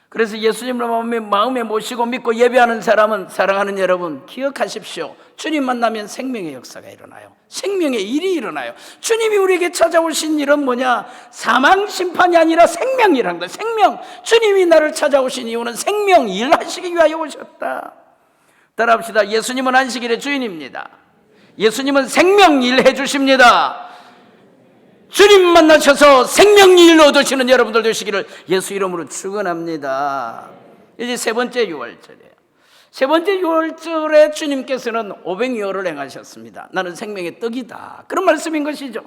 그래서 예수님을 마음에 모시고 믿고 예배하는 사람은, 사랑하는 여러분 기억하십시오. 주님 만나면 생명의 역사가 일어나요. 생명의 일이 일어나요. 주님이 우리에게 찾아오신 일은 뭐냐? 사망 심판이 아니라 생명이라는 거예요. 생명. 주님이 나를 찾아오신 이유는 생명 일하시기 위하여 오셨다. 따라합시다. 예수님은 안식일의 주인입니다. 예수님은 생명 일 해주십니다. 주님 만나셔서 생명일 얻으시는 여러분들 되시기를 예수 이름으로 축원합니다. 이제 세 번째 유월절이에요. 세 번째 유월절에 주님께서는 오병이어를 행하셨습니다. 나는 생명의 떡이다, 그런 말씀인 것이죠.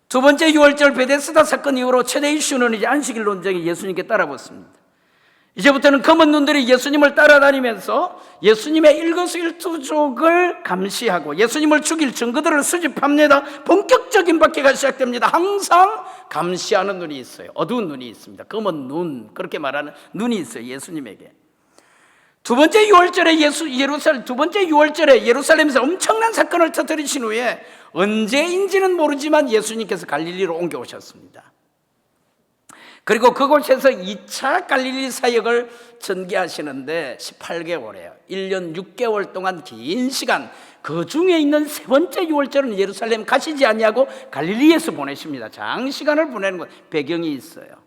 두 번째 유월절 베데스다 사건 이후로 최대 이슈는 이제 안식일 논쟁이 예수님께 따라붙습니다. 이제부터는 검은 눈들이 예수님을 따라다니면서 예수님의 일거수일투족을 감시하고 예수님을 죽일 증거들을 수집합니다. 본격적인 박해가 시작됩니다. 항상 감시하는 눈이 있어요. 어두운 눈이 있습니다. 검은 눈, 그렇게 말하는 눈이 있어요, 예수님에게. 두 번째 유월절에 예루살렘에서 엄청난 사건을 터뜨리신 후에 언제인지는 모르지만 예수님께서 갈릴리로 옮겨오셨습니다. 그리고 그곳에서 2차 갈릴리 사역을 전개하시는데 18개월이에요. 1년 6개월 동안 긴 시간, 그 중에 있는 세 번째 유월절은 예루살렘 가시지 아니하고 갈릴리에서 보내십니다. 장시간을 보내는 것, 배경이 있어요.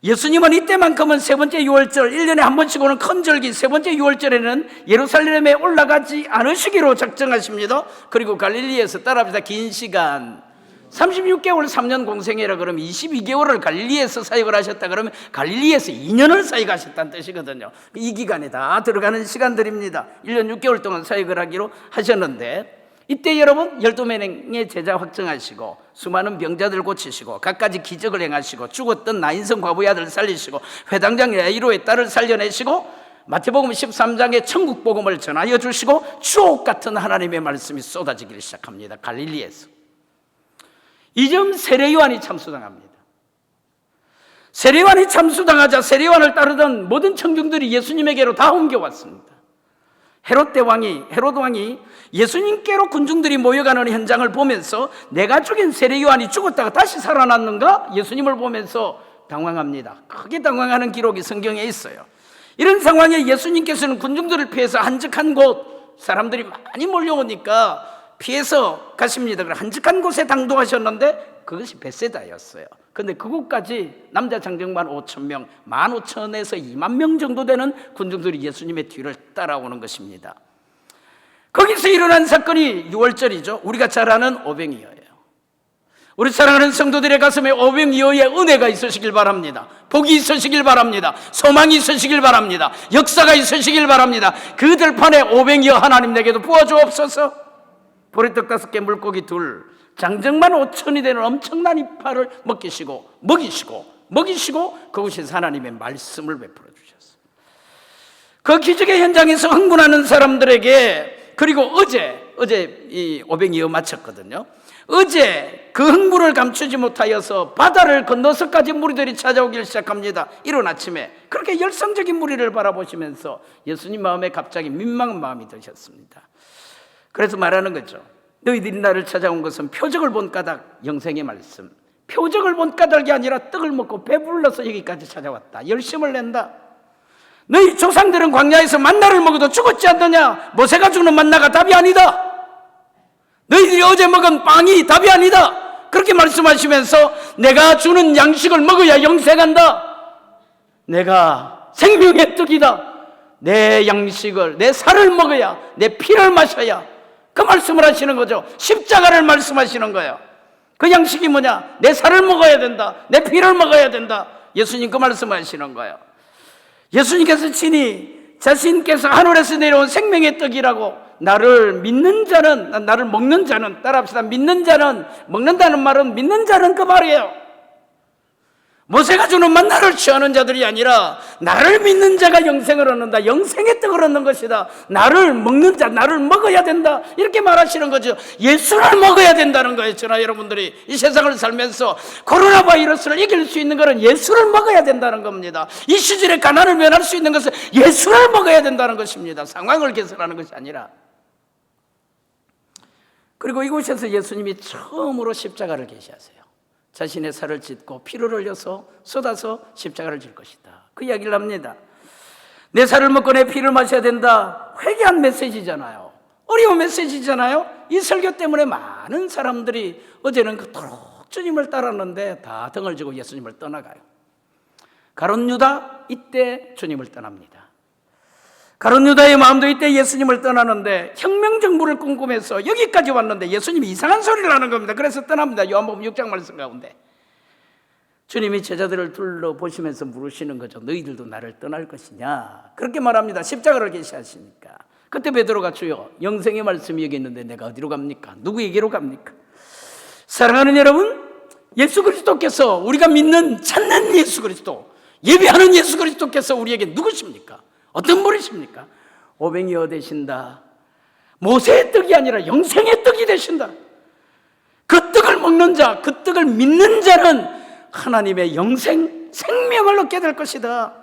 예수님은 이때만큼은 세 번째 유월절, 1년에 한 번씩 오는 큰 절기 세 번째 유월절에는 예루살렘에 올라가지 않으시기로 작정하십니다. 그리고 갈릴리에서 따라합시다. 긴 시간 36개월 3년 공생애라 그러면 22개월을 갈릴리에서 사역을 하셨다 그러면 갈릴리에서 2년을 사역하셨다는 뜻이거든요. 이 기간에 다 들어가는 시간들입니다. 1년 6개월 동안 사역을 하기로 하셨는데, 이때 여러분 12명의 제자 확정하시고 수많은 병자들 고치시고 갖가지 기적을 행하시고 죽었던 나인성 과부의 아들 살리시고 회당장 야이로의 딸을 살려내시고 마태복음 13장의 천국 복음을 전하여 주시고 주옥 같은 하나님의 말씀이 쏟아지기 시작합니다. 갈릴리에서. 이 점 세례요한이 참수당합니다. 세례요한이 참수당하자 세례요한을 따르던 모든 청중들이 예수님에게로 다 옮겨왔습니다. 헤롯 왕이 예수님께로 군중들이 모여가는 현장을 보면서 내가 죽인 세례요한이 죽었다가 다시 살아났는가? 예수님을 보면서 당황합니다. 크게 당황하는 기록이 성경에 있어요. 이런 상황에 예수님께서는 군중들을 피해서 한적한 곳, 사람들이 많이 몰려오니까 피해서 가십니다. 한적한 곳에 당도하셨는데 그것이 벳세다였어요. 그런데 그곳까지 남자 장정만 5,000명, 15,000에서 2만 명 정도 되는 군중들이 예수님의 뒤를 따라오는 것입니다. 거기서 일어난 사건이 유월절이죠. 우리가 잘 아는 오병이어예요. 우리 사랑하는 성도들의 가슴에 오병이어의 은혜가 있으시길 바랍니다. 복이 있으시길 바랍니다. 소망이 있으시길 바랍니다. 역사가 있으시길 바랍니다. 그 들판에 오병이어 하나님 내게도 부어주옵소서. 보리떡 5개 물고기 2, 장정만 5천이 되는 엄청난 이파를 먹이시고 그곳에서 하나님의 말씀을 베풀어 주셨어요. 그 기적의 현장에서 흥분하는 사람들에게, 그리고 어제 이 오병이어 마쳤거든요. 어제 그 흥분을 감추지 못하여서 바다를 건너서까지 무리들이 찾아오기 시작합니다. 이른 아침에 그렇게 열성적인 무리를 바라보시면서 예수님 마음에 갑자기 민망한 마음이 드셨습니다. 그래서 말하는 거죠. 너희들이 나를 찾아온 것은 표적을 본 까닭, 영생의 말씀, 표적을 본 까닭이 아니라 떡을 먹고 배불러서 여기까지 찾아왔다. 열심을 낸다. 너희 조상들은 광야에서 만나를 먹어도 죽었지 않느냐? 모세가 주는 만나가 답이 아니다. 너희들이 어제 먹은 빵이 답이 아니다. 그렇게 말씀하시면서 내가 주는 양식을 먹어야 영생한다. 내가 생명의 떡이다. 내 양식을, 내 살을 먹어야, 내 피를 마셔야, 그 말씀을 하시는 거죠. 십자가를 말씀하시는 거예요. 그 양식이 뭐냐? 내 살을 먹어야 된다. 내 피를 먹어야 된다. 예수님 그 말씀하시는 거예요. 예수님께서 친히 자신께서 하늘에서 내려온 생명의 떡이라고, 나를 믿는 자는, 나를 먹는 자는, 따라합시다. 믿는 자는, 먹는다는 말은 믿는 자는 그 말이에요. 모세가 주는 만나를 취하는 자들이 아니라 나를 믿는 자가 영생을 얻는다. 영생의 떡을 얻는 것이다. 나를 먹는 자, 나를 먹어야 된다. 이렇게 말하시는 거죠. 예수를 먹어야 된다는 거예요. 저나 여러분들이 이 세상을 살면서 코로나 바이러스를 이길 수 있는 것은 예수를 먹어야 된다는 겁니다. 이 시절에 가난을 면할 수 있는 것은 예수를 먹어야 된다는 것입니다. 상황을 개선하는 것이 아니라. 그리고 이곳에서 예수님이 처음으로 십자가를 계시하세요. 자신의 살을 찢고 피를 흘려서 쏟아서 십자가를 질 것이다. 그 이야기를 합니다. 내 살을 먹고 내 피를 마셔야 된다. 회개한 메시지잖아요. 어려운 메시지잖아요. 이 설교 때문에 많은 사람들이 어제는 그토록 주님을 따랐는데 다 등을 지고 예수님을 떠나가요. 가룟 유다, 이때 주님을 떠납니다. 가룟 유다의 마음도 이때 예수님을 떠나는데 혁명 정부를 꿈꾸면서 여기까지 왔는데 예수님이 이상한 소리를 하는 겁니다. 그래서 떠납니다. 요한복음 6장 말씀 가운데 주님이 제자들을 둘러보시면서 물으시는 거죠. 너희들도 나를 떠날 것이냐? 그렇게 말합니다. 십자가를 계시하시니까. 그때 베드로가 주여, 영생의 말씀이 여기 있는데 내가 어디로 갑니까? 누구에게로 갑니까? 사랑하는 여러분, 예수 그리스도께서, 우리가 믿는 찾는 예수 그리스도, 예배하는 예수 그리스도께서 우리에게 누구십니까? 어떤 분이십니까? 오병이어 되신다. 모세의 떡이 아니라 영생의 떡이 되신다. 그 떡을 먹는 자, 그 떡을 믿는 자는 하나님의 영생, 생명을 얻게 될 것이다.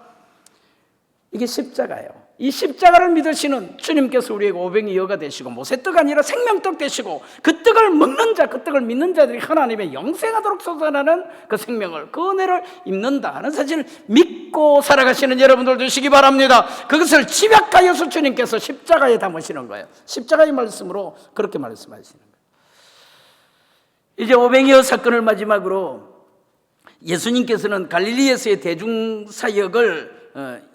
이게 십자가예요. 이 십자가를 믿으시는 주님께서 우리에게 오병이 어가 되시고 모세떡 아니라 생명떡 되시고 그 떡을 먹는 자, 그 떡을 믿는 자들이 하나님의 영생하도록 솟아나는 그 생명을, 그 은혜를 입는다 하는 사실을 믿고 살아가시는 여러분들 되시기 바랍니다. 그것을 집약하여서 주님께서 십자가에 담으시는 거예요. 십자가의 말씀으로 그렇게 말씀하시는 거예요. 이제 오병이 어 사건을 마지막으로 예수님께서는 갈릴리에서의 대중사역을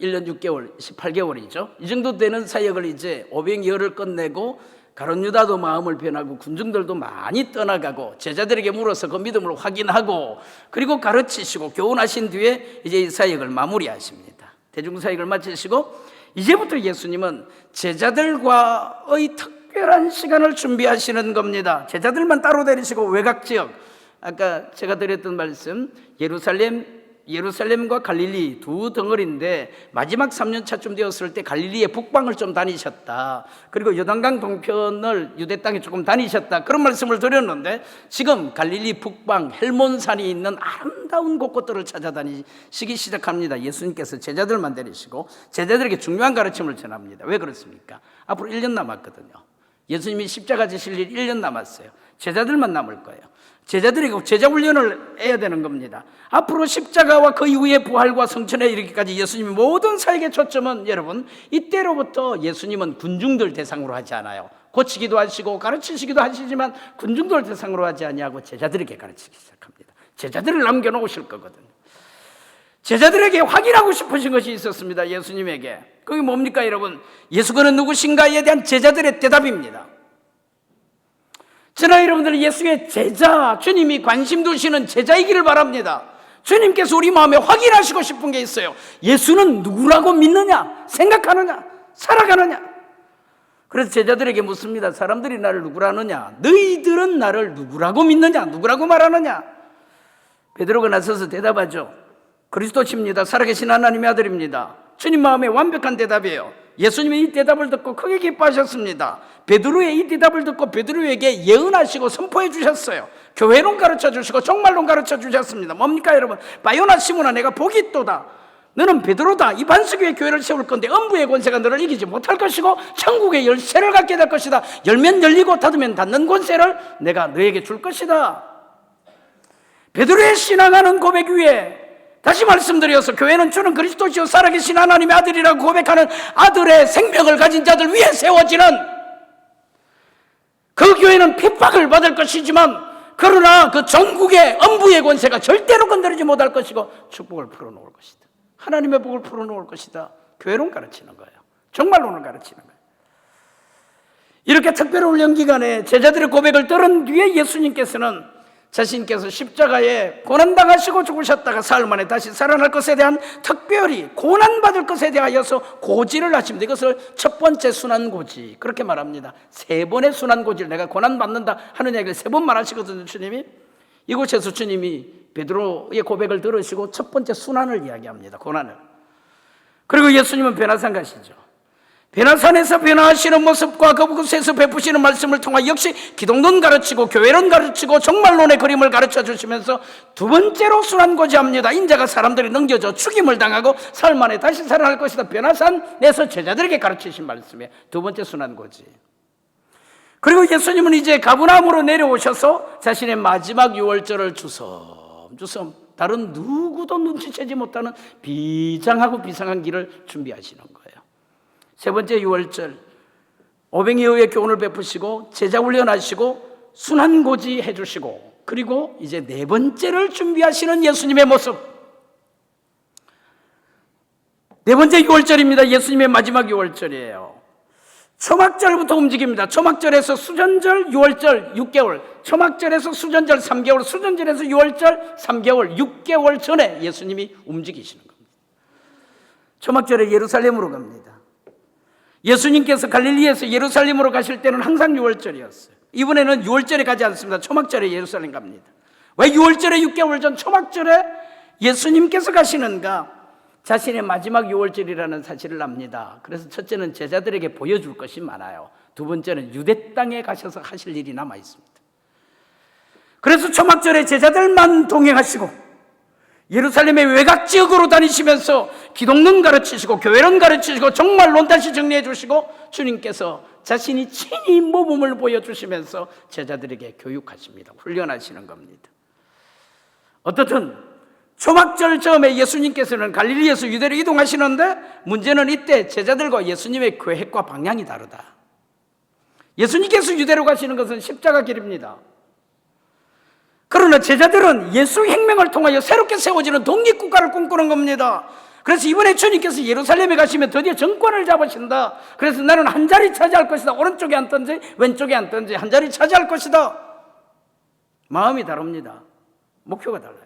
1년 6개월, 18개월이죠. 이 정도 되는 사역을 이제 오병이어를 끝내고 가룟 유다도 마음을 변하고 군중들도 많이 떠나가고 제자들에게 물어서 그 믿음을 확인하고 그리고 가르치시고 교훈하신 뒤에 이제 이 사역을 마무리하십니다. 대중사역을 마치시고 이제부터 예수님은 제자들과의 특별한 시간을 준비하시는 겁니다. 제자들만 따로 데리시고 외곽지역, 아까 제가 드렸던 말씀, 예루살렘과 갈릴리 두 덩어리인데 마지막 3년차쯤 되었을 때 갈릴리의 북방을 좀 다니셨다. 그리고 요단강 동편을 유대 땅에 조금 다니셨다. 그런 말씀을 드렸는데 지금 갈릴리 북방 헬몬산이 있는 아름다운 곳곳들을 찾아다니시기 시작합니다. 예수님께서 제자들만 데리시고 제자들에게 중요한 가르침을 전합니다. 왜 그렇습니까? 앞으로 1년 남았거든요. 예수님이 십자가 지실 일 1년 남았어요. 제자들만 남을 거예요. 제자들이 제자 훈련을 해야 되는 겁니다. 앞으로 십자가와 그 이후의 부활과 성천에 이르기까지 예수님이 모든 사역의 초점은 여러분 이때로부터 예수님은 군중들 대상으로 하지 않아요. 고치기도 하시고 가르치시기도 하시지만 군중들 대상으로 하지 아니하고 제자들에게 가르치기 시작합니다. 제자들을 남겨놓으실 거거든요. 제자들에게 확인하고 싶으신 것이 있었습니다. 예수님에게. 그게 뭡니까 여러분? 예수는 누구신가에 대한 제자들의 대답입니다. 저나 여러분들은 예수의 제자, 주님이 관심 두시는 제자이기를 바랍니다. 주님께서 우리 마음에 확인하시고 싶은 게 있어요. 예수는 누구라고 믿느냐? 생각하느냐? 살아가느냐? 그래서 제자들에게 묻습니다. 사람들이 나를 누구라느냐? 너희들은 나를 누구라고 믿느냐? 누구라고 말하느냐? 베드로가 나서서 대답하죠. 그리스도십니다. 살아계신 하나님의 아들입니다. 주님 마음에 완벽한 대답이에요. 예수님이 이 대답을 듣고 크게 기뻐하셨습니다. 베드로의 이 대답을 듣고 베드로에게 예언하시고 선포해 주셨어요. 교회론 가르쳐 주시고 종말론 가르쳐 주셨습니다. 뭡니까 여러분? 바요나 시몬아, 내가 복이 있도다. 너는 베드로다. 이 반석위에 교회를 세울 건데 음부의 권세가 너를 이기지 못할 것이고 천국의 열쇠를 갖게 될 것이다. 열면 열리고 닫으면 닫는 권세를 내가 너에게 줄 것이다. 베드로의 신앙하는 고백 위에 다시 말씀드려서 교회는 주는 그리스도시요 살아계신 하나님의 아들이라고 고백하는 아들의 생명을 가진 자들 위에 세워지는, 그 교회는 핍박을 받을 것이지만 그러나 그 전국의 음부의 권세가 절대로 건드리지 못할 것이고 축복을 풀어놓을 것이다. 하나님의 복을 풀어놓을 것이다. 교회론 가르치는 거예요. 정말론을 가르치는 거예요. 이렇게 특별 훈련 기간에 제자들의 고백을 들은 뒤에 예수님께서는 자신께서 십자가에 고난당하시고 죽으셨다가 사흘 만에 다시 살아날 것에 대한, 특별히 고난받을 것에 대하여서 고지를 하십니다. 이것을 첫 번째 순환고지, 그렇게 말합니다. 세 번의 순환고지를, 내가 고난받는다 하는 얘기를 세 번 말하시거든요. 주님이 이곳에서 주님이 베드로의 고백을 들으시고 첫 번째 순환을 이야기합니다. 고난을. 그리고 예수님은 변화산 가시죠. 변화산에서 변화하시는 모습과 그곳에서 베푸시는 말씀을 통하 역시 기독론 가르치고 교회론 가르치고 종말론의 그림을 가르쳐 주시면서 두 번째로 순환고지합니다. 인자가 사람들이 넘겨져 죽임을 당하고 사흘 만에 다시 살아날 것이다. 변화산에서 제자들에게 가르치신 말씀이에요. 두 번째 순환고지. 그리고 예수님은 이제 가버나움으로 내려오셔서 자신의 마지막 유월절을 주섬주섬 다른 누구도 눈치채지 못하는 비장하고 비상한 길을 준비하시는 거예요. 세 번째 유월절, 오병이어의 교훈을 베푸시고 제자 훈련하시고 순환고지 해주시고, 그리고 이제 네 번째를 준비하시는 예수님의 모습. 네 번째 유월절입니다. 예수님의 마지막 유월절이에요. 초막절부터 움직입니다. 초막절에서 수전절, 유월절 6개월, 초막절에서 수전절 3개월, 수전절에서 유월절 3개월, 6개월 전에 예수님이 움직이시는 겁니다. 초막절에 예루살렘으로 갑니다. 예수님께서 갈릴리에서 예루살렘으로 가실 때는 항상 유월절이었어요. 이번에는 유월절에 가지 않습니다. 초막절에 예루살렘 갑니다. 왜 유월절에 6개월 전 초막절에 예수님께서 가시는가? 자신의 마지막 유월절이라는 사실을 압니다. 그래서 첫째는 제자들에게 보여줄 것이 많아요. 두 번째는 유대 땅에 가셔서 하실 일이 남아 있습니다. 그래서 초막절에 제자들만 동행하시고 예루살렘의 외곽 지역으로 다니시면서 기독론 가르치시고 교회론 가르치시고 종말론 다시 정리해 주시고 주님께서 자신이 친히 모범을 보여주시면서 제자들에게 교육하십니다. 훈련하시는 겁니다. 어떻든 초막절 처음에 예수님께서는 갈릴리에서 유대로 이동하시는데 문제는 이때 제자들과 예수님의 계획과 방향이 다르다. 예수님께서 유대로 가시는 것은 십자가 길입니다. 그러나 제자들은 예수 혁명을 통하여 새롭게 세워지는 독립국가를 꿈꾸는 겁니다. 그래서 이번에 주님께서 예루살렘에 가시면 드디어 정권을 잡으신다. 그래서 나는 한 자리 차지할 것이다. 오른쪽에 앉든지 왼쪽에 앉든지 한 자리 차지할 것이다. 마음이 다릅니다. 목표가 달라요.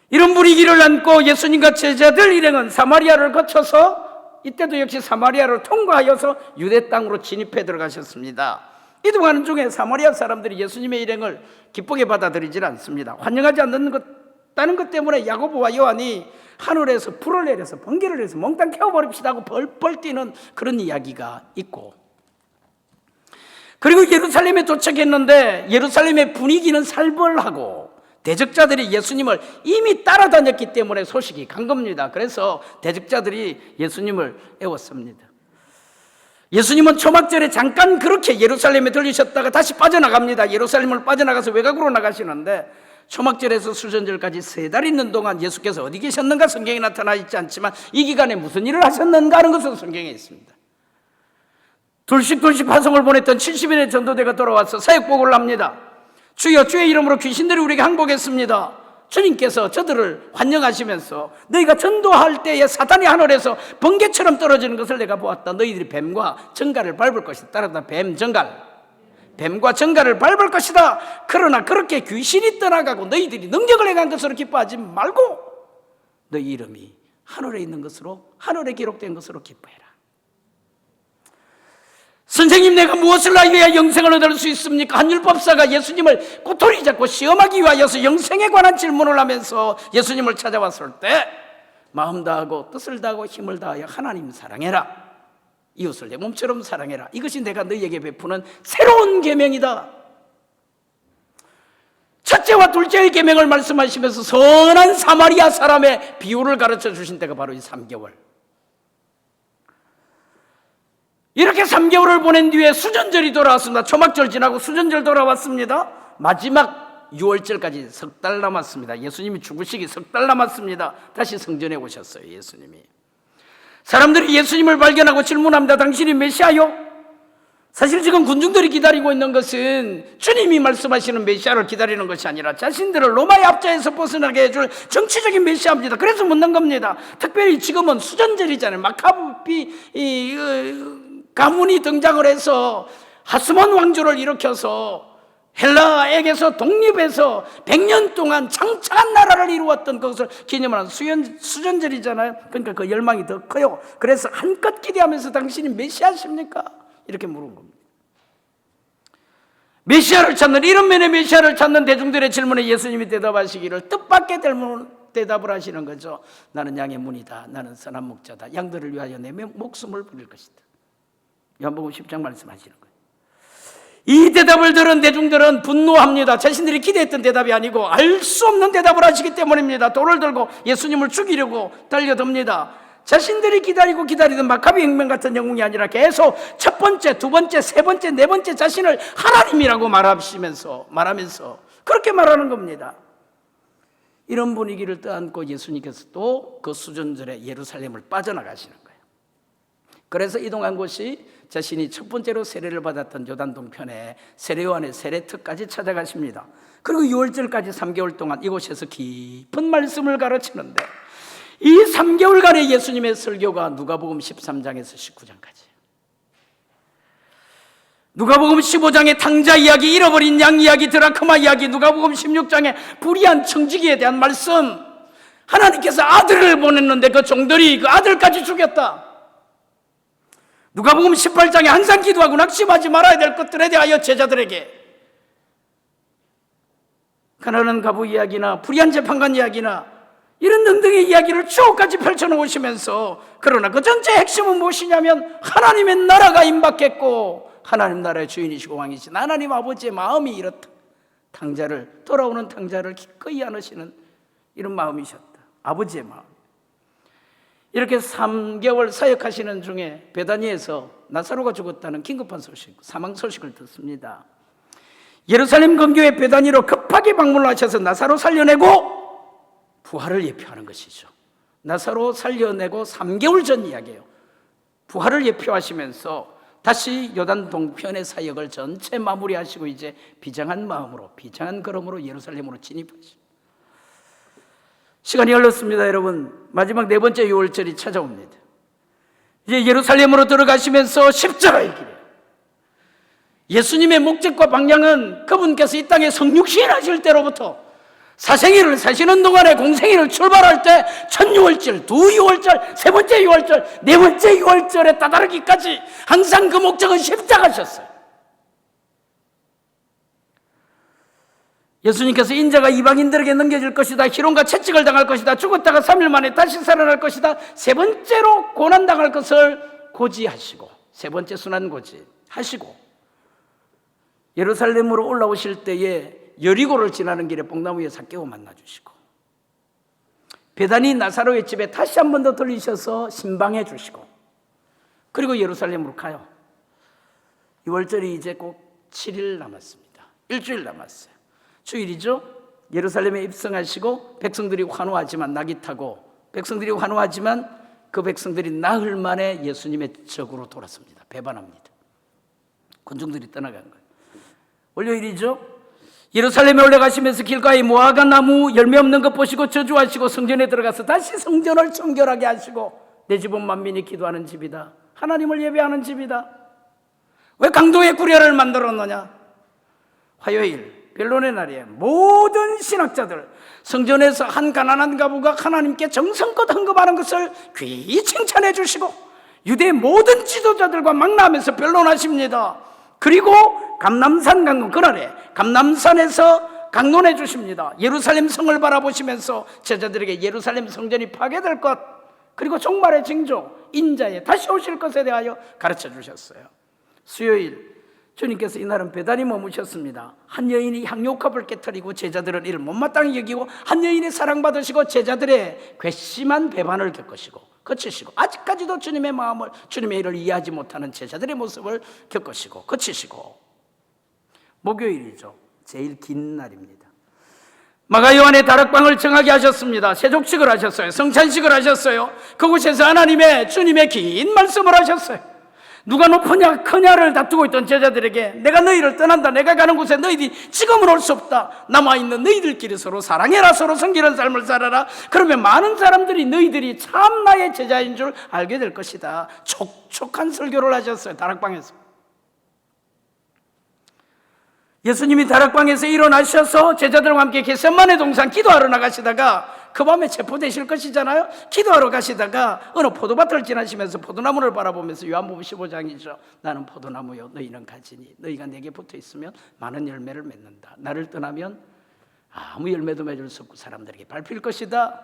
이런 분위기를 안고 예수님과 제자들 일행은 사마리아를 거쳐서 이때도 역시 사마리아를 통과하여서 유대 땅으로 진입해 들어가셨습니다. 이동하는 중에 사마리아 사람들이 예수님의 일행을 기쁘게 받아들이질 않습니다. 환영하지 않는 것 때문에 야고보와 요한이 하늘에서 불을 내려서 번개를 해서 몽땅 태워버립시다 하고 벌벌 뛰는 그런 이야기가 있고, 그리고 예루살렘에 도착했는데 예루살렘의 분위기는 살벌하고 대적자들이 예수님을 이미 따라다녔기 때문에 소식이 간 겁니다. 그래서 대적자들이 예수님을 애웠습니다. 예수님은 초막절에 잠깐 그렇게 예루살렘에 들리셨다가 다시 빠져나갑니다. 예루살렘을 빠져나가서 외곽으로 나가시는데 초막절에서 수전절까지 3달 있는 동안 예수께서 어디 계셨는가 성경에 나타나 있지 않지만 이 기간에 무슨 일을 하셨는가 하는 것은 성경에 있습니다. 둘씩 파송을 보냈던 70인의 전도대가 돌아와서 사역복을 합니다. 주여 주의 이름으로 귀신들이 우리에게 항복했습니다. 주님께서 저들을 환영하시면서 너희가 전도할 때에 사탄이 하늘에서 번개처럼 떨어지는 것을 내가 보았다. 너희들이 뱀과 정갈을 밟을 것이다. 따라서 뱀과 정갈을 밟을 것이다. 그러나 그렇게 귀신이 떠나가고 너희들이 능력을 행한 것으로 기뻐하지 말고 너희 이름이 하늘에 있는 것으로, 하늘에 기록된 것으로 기뻐해라. 선생님, 내가 무엇을 하여야 영생을 얻을 수 있습니까? 한 율법사가 예수님을 꼬투리 잡고 시험하기 위하여서 영생에 관한 질문을 하면서 예수님을 찾아왔을 때 마음 다하고 뜻을 다하고 힘을 다하여 하나님 사랑해라, 이웃을 내 몸처럼 사랑해라, 이것이 내가 너희에게 베푸는 새로운 계명이다. 첫째와 둘째의 계명을 말씀하시면서 선한 사마리아 사람의 비유를 가르쳐 주신 때가 바로 이 3개월. 이렇게 3개월을 보낸 뒤에 수전절이 돌아왔습니다. 초막절 지나고 수전절 돌아왔습니다. 마지막 6월절까지 석 달 남았습니다. 예수님이 죽으시기 석 달 남았습니다. 다시 성전에 오셨어요. 예수님이. 사람들이 예수님을 발견하고 질문합니다. 당신이 메시아요? 사실 지금 군중들이 기다리고 있는 것은 주님이 말씀하시는 메시아를 기다리는 것이 아니라 자신들을 로마의 압제에서 벗어나게 해줄 정치적인 메시아입니다. 그래서 묻는 겁니다. 특별히 지금은 수전절이잖아요. 마카비 가문이 등장을 해서 하스몬 왕조를 일으켜서 헬라에게서 독립해서 100년 동안 창창한 나라를 이루었던 그것을 기념하는 수전절이잖아요. 그러니까 그 열망이 더 커요. 그래서 한껏 기대하면서 당신이 메시아십니까? 이렇게 물은 겁니다. 메시아를 찾는, 이런 면의 메시아를 찾는 대중들의 질문에 예수님이 대답하시기를 뜻밖의 대답을 하시는 거죠. 나는 양의 문이다. 나는 선한 목자다. 양들을 위하여 내 목숨을 버릴 것이다. 요한복음 10장 말씀하시는 거예요. 이 대답을 들은 대중들은 분노합니다. 자신들이 기대했던 대답이 아니고 알 수 없는 대답을 하시기 때문입니다. 돌을 들고 예수님을 죽이려고 달려듭니다. 자신들이 기다리던 마카비 혁명 같은 영웅이 아니라 계속 첫 번째, 두 번째, 세 번째, 네 번째 자신을 하나님이라고 말하면서 그렇게 말하는 겁니다. 이런 분위기를 떠안고 예수님께서 또 그 수전절에 예루살렘을 빠져나가시는 거예요. 그래서 이동한 곳이 자신이 첫 번째로 세례를 받았던 요단 동편에 세례요한의 세례터까지 찾아가십니다. 그리고 6월절까지 3개월 동안 이곳에서 깊은 말씀을 가르치는데 이 3개월간의 예수님의 설교가 누가복음 13장에서 19장까지, 누가복음 15장의 탕자 이야기, 잃어버린 양 이야기, 드라크마 이야기, 누가복음 16장의 불의한 청지기에 대한 말씀, 하나님께서 아들을 보냈는데 그 종들이 그 아들까지 죽였다. 누가복음 18장에 항상 기도하고 낙심하지 말아야 될 것들에 대하여 제자들에게 가난한 가부 이야기나 불의한 재판관 이야기나 이런 등등의 이야기를 쭉까지 펼쳐놓으시면서, 그러나 그 전체 핵심은 무엇이냐면 하나님의 나라가 임박했고 하나님 나라의 주인이시고 왕이신 하나님 아버지의 마음이 이렇다. 돌아오는 탕자를 기꺼이 안으시는 이런 마음이셨다. 아버지의 마음. 이렇게 3개월 사역하시는 중에 베다니에서 나사로가 죽었다는 긴급한 소식, 사망 소식을 듣습니다. 예루살렘 근교의 베다니로 급하게 방문을 하셔서 나사로 살려내고 부활을 예표하는 것이죠. 나사로 살려내고 3개월 전 이야기예요. 부활을 예표하시면서 다시 요단 동편의 사역을 전체 마무리하시고 이제 비장한 마음으로, 비장한 걸음으로 예루살렘으로 진입하십니다. 시간이 흘렀습니다. 여러분, 마지막 4번째 유월절이 찾아옵니다. 이제 예루살렘으로 들어가시면서 십자가의 길에 예수님의 목적과 방향은 그분께서 이 땅에 성육신하실 때로부터 사생일을 사시는 동안에 공생일을 출발할 때 첫 유월절, 두 유월절, 세 번째 유월절, 네 번째 유월절에 다다르기까지 항상 그 목적은 십자가셨어요. 예수님께서 인자가 이방인들에게 넘겨질 것이다, 희롱과 채찍을 당할 것이다, 죽었다가 3일 만에 다시 살아날 것이다, 세 번째로 고난당할 것을 고지하시고, 세 번째 순환고지 하시고, 예루살렘으로 올라오실 때에 여리고를 지나는 길에 뽕나무에 삭개오 만나주시고, 베다니 나사로의 집에 다시 한 번 더 들리셔서 신방해 주시고, 그리고 예루살렘으로 가요. 6월절이 이제 꼭 7일 남았습니다. 일주일 남았어요. 주일이죠. 예루살렘에 입성하시고 백성들이 환호하지만, 낙이 타고 백성들이 환호하지만 그 백성들이 나흘 만에 예수님의 적으로 돌았습니다. 배반합니다. 군중들이 떠나간 거예요. 월요일이죠. 예루살렘에 올라가시면서 길가에 무화과 나무 열매 없는 것 보시고 저주하시고 성전에 들어가서 다시 성전을 정결하게 하시고, 내 집은 만민이 기도하는 집이다, 하나님을 예배하는 집이다, 왜 강도의 구려를 만들었느냐. 화요일 변론의 날에 모든 신학자들, 성전에서 한 가난한 가부가 하나님께 정성껏 헌금하는 것을 귀히 칭찬해 주시고, 유대 모든 지도자들과 만나면서 변론하십니다. 그리고 감람산 강론, 그날에 감람산에서 강론해 주십니다. 예루살렘 성을 바라보시면서 제자들에게 예루살렘 성전이 파괴될 것, 그리고 종말의 징조, 인자의 다시 오실 것에 대하여 가르쳐 주셨어요. 수요일 주님께서 이날은 베다니 머무셨습니다. 한 여인이 향료컵을 깨뜨리고 제자들은 이를 못마땅히 여기고, 한 여인이 사랑받으시고 제자들의 괘씸한 배반을 겪으시고 거치시고, 아직까지도 주님의 마음을, 주님의 일을 이해하지 못하는 제자들의 모습을 겪으시고 거치시고, 목요일이죠. 제일 긴 날입니다. 마가 요한의 다락방을 정하게 하셨습니다. 세족식을 하셨어요. 성찬식을 하셨어요. 그곳에서 하나님의, 주님의 긴 말씀을 하셨어요. 누가 높으냐 크냐를 다투고 있던 제자들에게 내가 너희를 떠난다, 내가 가는 곳에 너희들이 지금은 올 수 없다, 남아있는 너희들끼리 서로 사랑해라, 서로 섬기는 삶을 살아라. 그러면 많은 사람들이 너희들이 참 나의 제자인 줄 알게 될 것이다. 촉촉한 설교를 하셨어요. 다락방에서. 예수님이 다락방에서 일어나셔서 제자들과 함께 겟세마네 동산 기도하러 나가시다가, 그 밤에 체포되실 것이잖아요. 기도하러 가시다가 어느 포도밭을 지나시면서 포도나무를 바라보면서, 요한복음 15장이죠. 나는 포도나무요, 너희는 가지니 너희가 내게 붙어 있으면 많은 열매를 맺는다. 나를 떠나면 아무 열매도 맺을 수 없고 사람들에게 밟힐 것이다.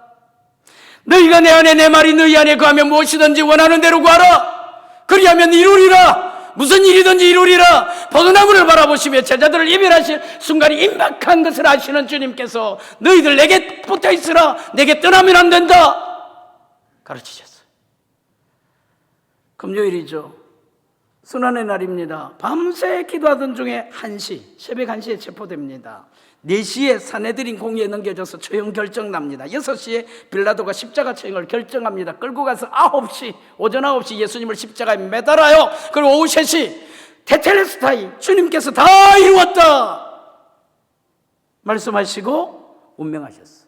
너희가 내 안에, 내 말이 너희 안에 거하면 무엇이든지 원하는 대로 구하라. 그리하면 이루리라. 무슨 일이든지 이루리라. 포도나무를 바라보시며 제자들을 이별하실 순간이 임박한 것을 아시는 주님께서 너희들 내게 붙어 있으라, 내게 떠나면 안 된다 가르치셨어요. 금요일이죠. 순환의 날입니다. 밤새 기도하던 중에 1시, 새벽 1시에 체포됩니다. 4시에 사내들인 공의에 넘겨져서 처형 결정납니다. 6시에 빌라도가 십자가 처형을 결정합니다. 끌고 가서 9시, 오전 9시 예수님을 십자가에 매달아요. 그리고 오후 3시 테텔레스타이, 주님께서 다 이루었다 말씀하시고 운명하셨어요.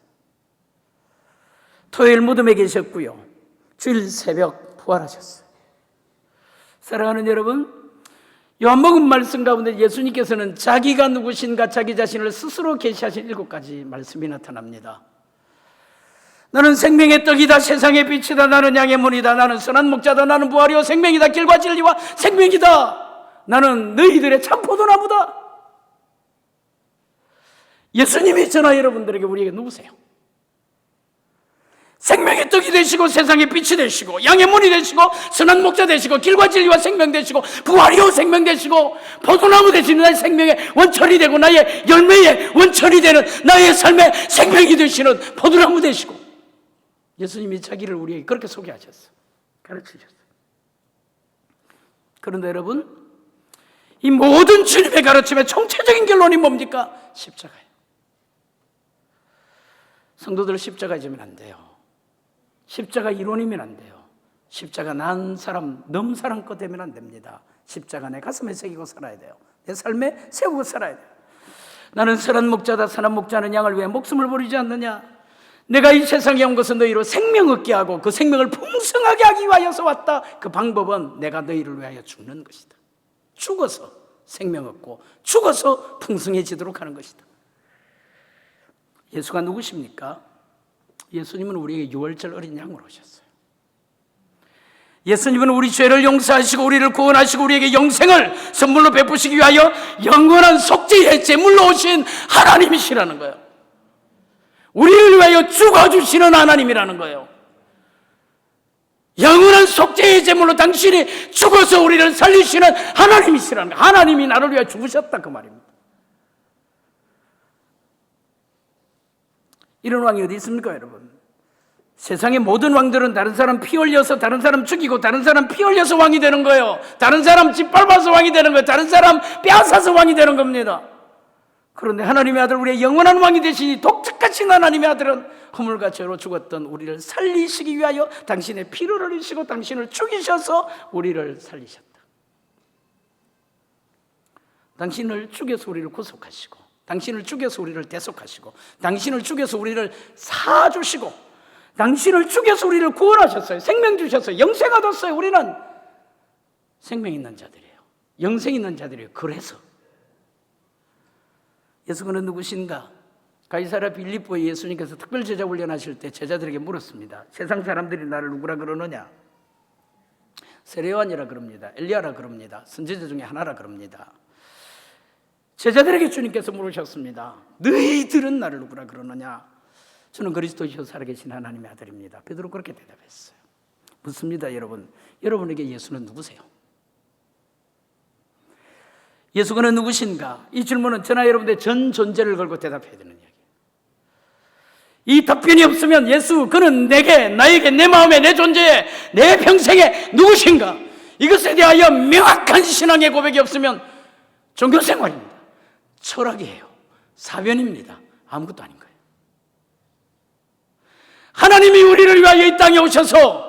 토요일 무덤에 계셨고요. 주일 새벽 부활하셨어요. 사랑하는 여러분, 요한복음 말씀 가운데 예수님께서는 자기가 누구신가 자기 자신을 스스로 계시하신 7가지 말씀이 나타납니다. 나는 생명의 떡이다, 세상의 빛이다, 나는 양의 문이다, 나는 선한 목자다, 나는 부활이요 생명이다, 길과 진리와 생명이다, 나는 너희들의 참 포도나무다. 예수님이 저나 여러분들에게, 우리에게 누구세요? 생명의 떡이 되시고 세상의 빛이 되시고 양의 문이 되시고 선한 목자 되시고 길과 진리와 생명 되시고 부활이요 생명 되시고 포도나무 되시는 나의 생명의 원천이 되고 나의 열매의 원천이 되는 나의 삶의 생명이 되시는 포도나무 되시고, 예수님이 자기를 우리에게 그렇게 소개하셨어요. 가르치셨어요. 그런데 여러분, 이 모든 주님의 가르침의 총체적인 결론이 뭡니까? 십자가예요. 성도들, 십자가 잊으면 안 돼요. 십자가 이론이면 안 돼요. 십자가 난 사람, 넘 사람 것 되면 안 됩니다. 십자가 내 가슴에 새기고 살아야 돼요. 내 삶에 세우고 살아야 돼요. 나는 선한 목자다. 선한 목자는 양을 위해 목숨을 버리지 않느냐. 내가 이 세상에 온 것은 너희로 생명 얻게 하고 그 생명을 풍성하게 하기 위하여서 왔다. 그 방법은 내가 너희를 위하여 죽는 것이다. 죽어서 생명 얻고 죽어서 풍성해지도록 하는 것이다. 예수가 누구십니까? 예수님은 우리에게 유월절 어린 양으로 오셨어요. 예수님은 우리 죄를 용서하시고 우리를 구원하시고 우리에게 영생을 선물로 베푸시기 위하여 영원한 속죄의 제물로 오신 하나님이시라는 거예요. 우리를 위하여 죽어주시는 하나님이라는 거예요. 영원한 속죄의 제물로 당신이 죽어서 우리를 살리시는 하나님이시라는 거예요. 하나님이 나를 위하여 죽으셨다, 그 말입니다. 이런 왕이 어디 있습니까, 여러분? 세상의 모든 왕들은 다른 사람 피 흘려서 다른 사람 죽이고 다른 사람 피 흘려서 왕이 되는 거예요. 다른 사람 짓밟아서 왕이 되는 거예요. 다른 사람 빼앗아서 왕이 되는 겁니다. 그런데 하나님의 아들, 우리의 영원한 왕이 되시니 독특하신 하나님의 아들은 허물과 죄로 죽었던 우리를 살리시기 위하여 당신의 피를 흘리시고 당신을 죽이셔서 우리를 살리셨다. 당신을 죽여서 우리를 구속하시고 당신을 죽여서 우리를 대속하시고 당신을 죽여서 우리를 사주시고 당신을 죽여서 우리를 구원하셨어요. 생명 주셨어요. 영생 얻었어요. 우리는 생명 있는 자들이에요. 영생 있는 자들이에요. 그래서 예수는 누구신가? 가이사랴 빌립보에 예수님께서 특별 제자 훈련하실 때 제자들에게 물었습니다. 세상 사람들이 나를 누구라 그러느냐? 세례요한이라 그럽니다. 엘리야라 그럽니다. 선지자 중에 하나라 그럽니다. 제자들에게 주님께서 물으셨습니다. 너희들은 나를 누구라 그러느냐? 저는 그리스도이시오 살아계신 하나님의 아들입니다. 베드로 그렇게 대답했어요. 묻습니다, 여러분. 여러분에게 예수는 누구세요? 예수가 누구신가? 이 질문은 저나 여러분들의 전 존재를 걸고 대답해야 되는 이야기예요. 이 답변이 없으면 예수, 그는 내게, 나에게, 내 마음에, 내 존재에, 내 평생에 누구신가? 이것에 대하여 명확한 신앙의 고백이 없으면 종교생활입니다. 철학이에요. 사변입니다. 아무것도 아닌 거예요. 하나님이 우리를 위하여 이 땅에 오셔서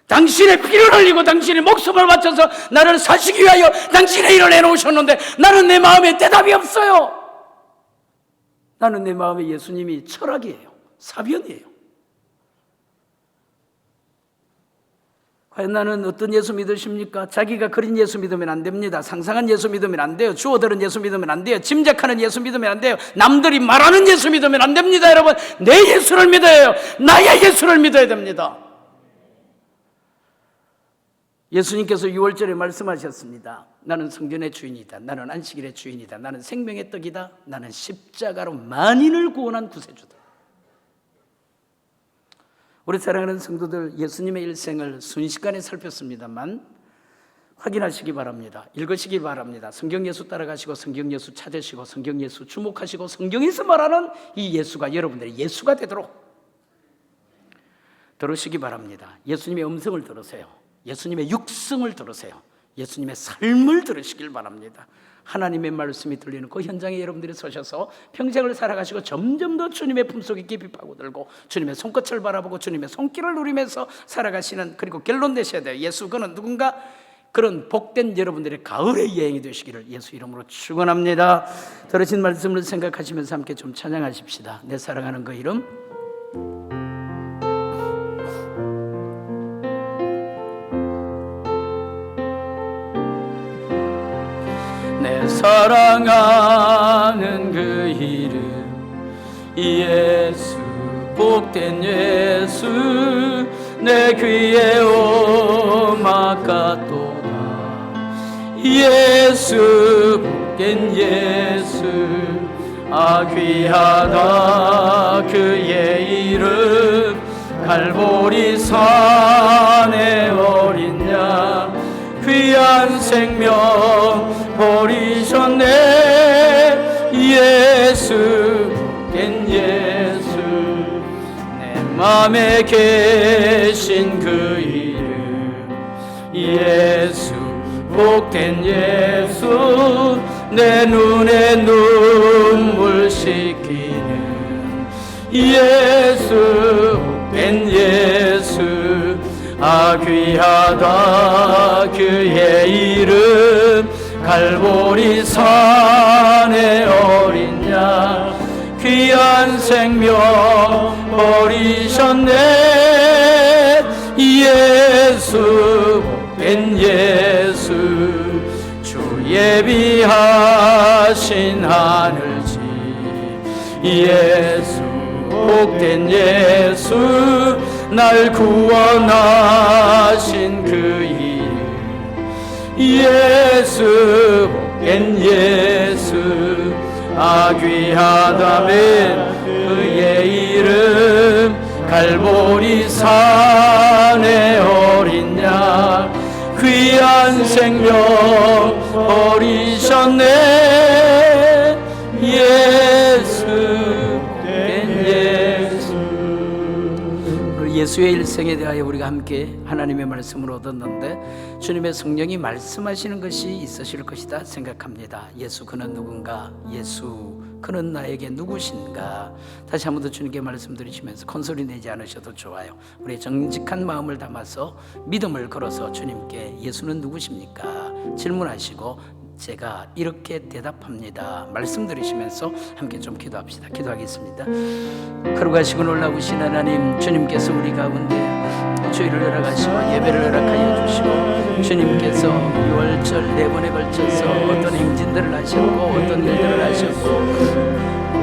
당신의 피를 흘리고 당신의 목숨을 바쳐서 나를 사시기 위하여 당신의 일을 해놓으셨는데 나는 내 마음에 대답이 없어요. 나는 내 마음에 예수님이 철학이에요. 사변이에요. 과연 나는 어떤 예수 믿으십니까? 자기가 그린 예수 믿으면 안 됩니다. 상상한 예수 믿으면 안 돼요. 주워 들은 예수 믿으면 안 돼요. 짐작하는 예수 믿으면 안 돼요. 남들이 말하는 예수 믿으면 안 됩니다. 여러분, 내 예수를 믿어야 해요. 나의 예수를 믿어야 됩니다. 예수님께서 6월절에 말씀하셨습니다. 나는 성전의 주인이다. 나는 안식일의 주인이다. 나는 생명의 떡이다. 나는 십자가로 만인을 구원한 구세주다. 우리 사랑하는 성도들, 예수님의 일생을 순식간에 살폈습니다만 확인하시기 바랍니다. 읽으시기 바랍니다. 성경 예수 따라가시고 성경 예수 찾으시고 성경 예수 주목하시고 성경에서 말하는 이 예수가 여러분들의 예수가 되도록 들으시기 바랍니다. 예수님의 음성을 들으세요. 예수님의 육성을 들으세요. 예수님의 삶을 들으시길 바랍니다. 하나님의 말씀이 들리는 그 현장에 여러분들이 서셔서 평생을 살아가시고 점점 더 주님의 품속에 깊이 파고들고 주님의 손끝을 바라보고 주님의 손길을 누리면서 살아가시는, 그리고 결론 내셔야 돼요. 예수, 그는 누군가? 그런 복된 여러분들의 가을의 여행이 되시기를 예수 이름으로 축원합니다. 들으신 말씀을 생각하시면서 함께 좀 찬양하십시다. 내 사랑하는 그 이름. 내 사랑하는 그 이름 예수, 복된 예수, 내 귀에 오막같도다. 예수, 복된 예수, 아 귀하다 그의 이름. 갈보리 산에 어린 양 귀한 생명 버리셨네. 예수 복된 예수 내 맘에 계신 그 이름 예수 복된 예수 내 눈에 눈물 씻기는 예수 복된 예수 아 귀하다 그의 이름 갈보리 산에 어린 양 귀한 생명 버리셨네. 예수 복된 예수 주 예비하신 하늘집 예수 복된 예수 날 구원하신 그 이름 예수 복된 예수 아 귀하다면 그의 이름 갈보리 산에 어린 양 귀한 생명 버리셨네. 예수 복된 예수. 예수의 일생에 대하여 우리가 함께 하나님의 말씀을 얻었는데 주님의 성령이 말씀하시는 것이 있으실 것이다 생각합니다. 예수 그는 누군가? 예수 그는 나에게 누구신가? 다시 한 번 더 주님께 말씀드리시면서 큰소리 내지 않으셔도 좋아요. 우리의 정직한 마음을 담아서 믿음을 걸어서 주님께 예수는 누구십니까? 질문하시고 제가 이렇게 대답합니다 말씀드리시면서 함께 좀 기도합시다. 기도하겠습니다. 거룩하시고 놀라우신 하나님, 주님께서 우리 가운데 주일을 허락하시고 예배를 허락하여 주시고 주님께서 6월절 4번에 걸쳐서 어떤 행진들을 하셨고 어떤 일들을 하셨고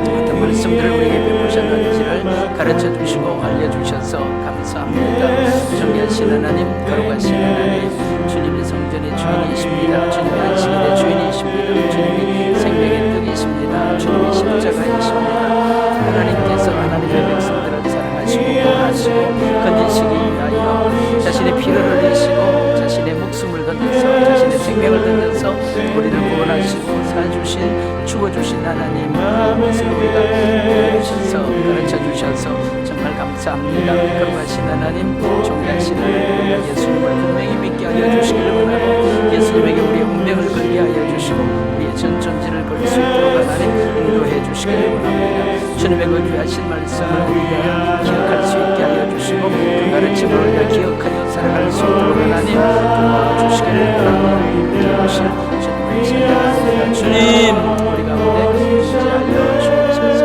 어떤 말씀들을 우리에게 베푸셨는지를 가르쳐 주시고 알려주셔서 감사합니다. 존귀하신 하나님, 거룩하신 하나님, 주님의 성전의 주인이십니다. 주님의 안식일의 주인이십니다. 주님이 생명의 떡이십니다. 주님이 십자가이십니다. 하나님께서 하나님의 백성들을 사랑하시고 구원하시고 건지시기 위하여 자신의 피를 흘리시고 자신의 목숨을 던져서 자신의 생명을 던져서 우리를 구원하시고 사주신 죽어주신 하나님, 그것을 우리가 배우셔서 가르쳐주셔서 정말 감사합니다. 거룩하신 하나님, 존귀하신 하나님, 예수님을 분명히 믿게 하여 주시기를 원하고 예수님에게 우리의 운명을 걸게 하여 주시고 우리의 전 존재를 걸 수 있도록 하나님 인도해 주시기를 원합니다. 주님의 그 귀하신 말씀을 우리가 기억할 수 있게 하여 주시고 그 가르침을 우리가 기억하여 살아갈 수 있도록 하나님 도와주시기를 원합니다. 기도하실 주님을 찬양합니다. 주님 우리 가운데 임재하여 주옵소서.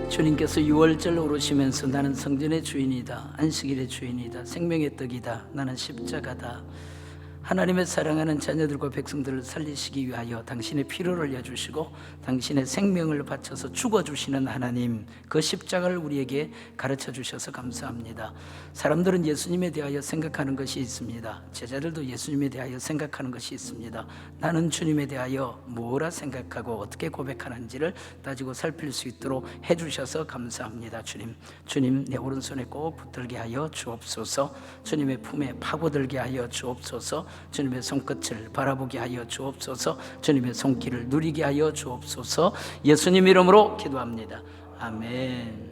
주님께서 6월절 오르시면서 나는 성전의 주인이다, 안식일의 주인이다, 생명의 떡이다, 나는 십자가다, 하나님의 사랑하는 자녀들과 백성들을 살리시기 위하여 당신의 피를 흘려주시고 당신의 생명을 바쳐서 죽어주시는 하나님, 그 십자가를 우리에게 가르쳐 주셔서 감사합니다. 사람들은 예수님에 대하여 생각하는 것이 있습니다. 제자들도 예수님에 대하여 생각하는 것이 있습니다. 나는 주님에 대하여 뭐라 생각하고 어떻게 고백하는지를 따지고 살필 수 있도록 해주셔서 감사합니다. 주님 내 오른손에 꼭 붙들게 하여 주옵소서. 주님의 품에 파고들게 하여 주옵소서. 주님의 손끝을 바라보게 하여 주옵소서. 주님의 손길을 누리게 하여 주옵소서. 예수님 이름으로 기도합니다. 아멘.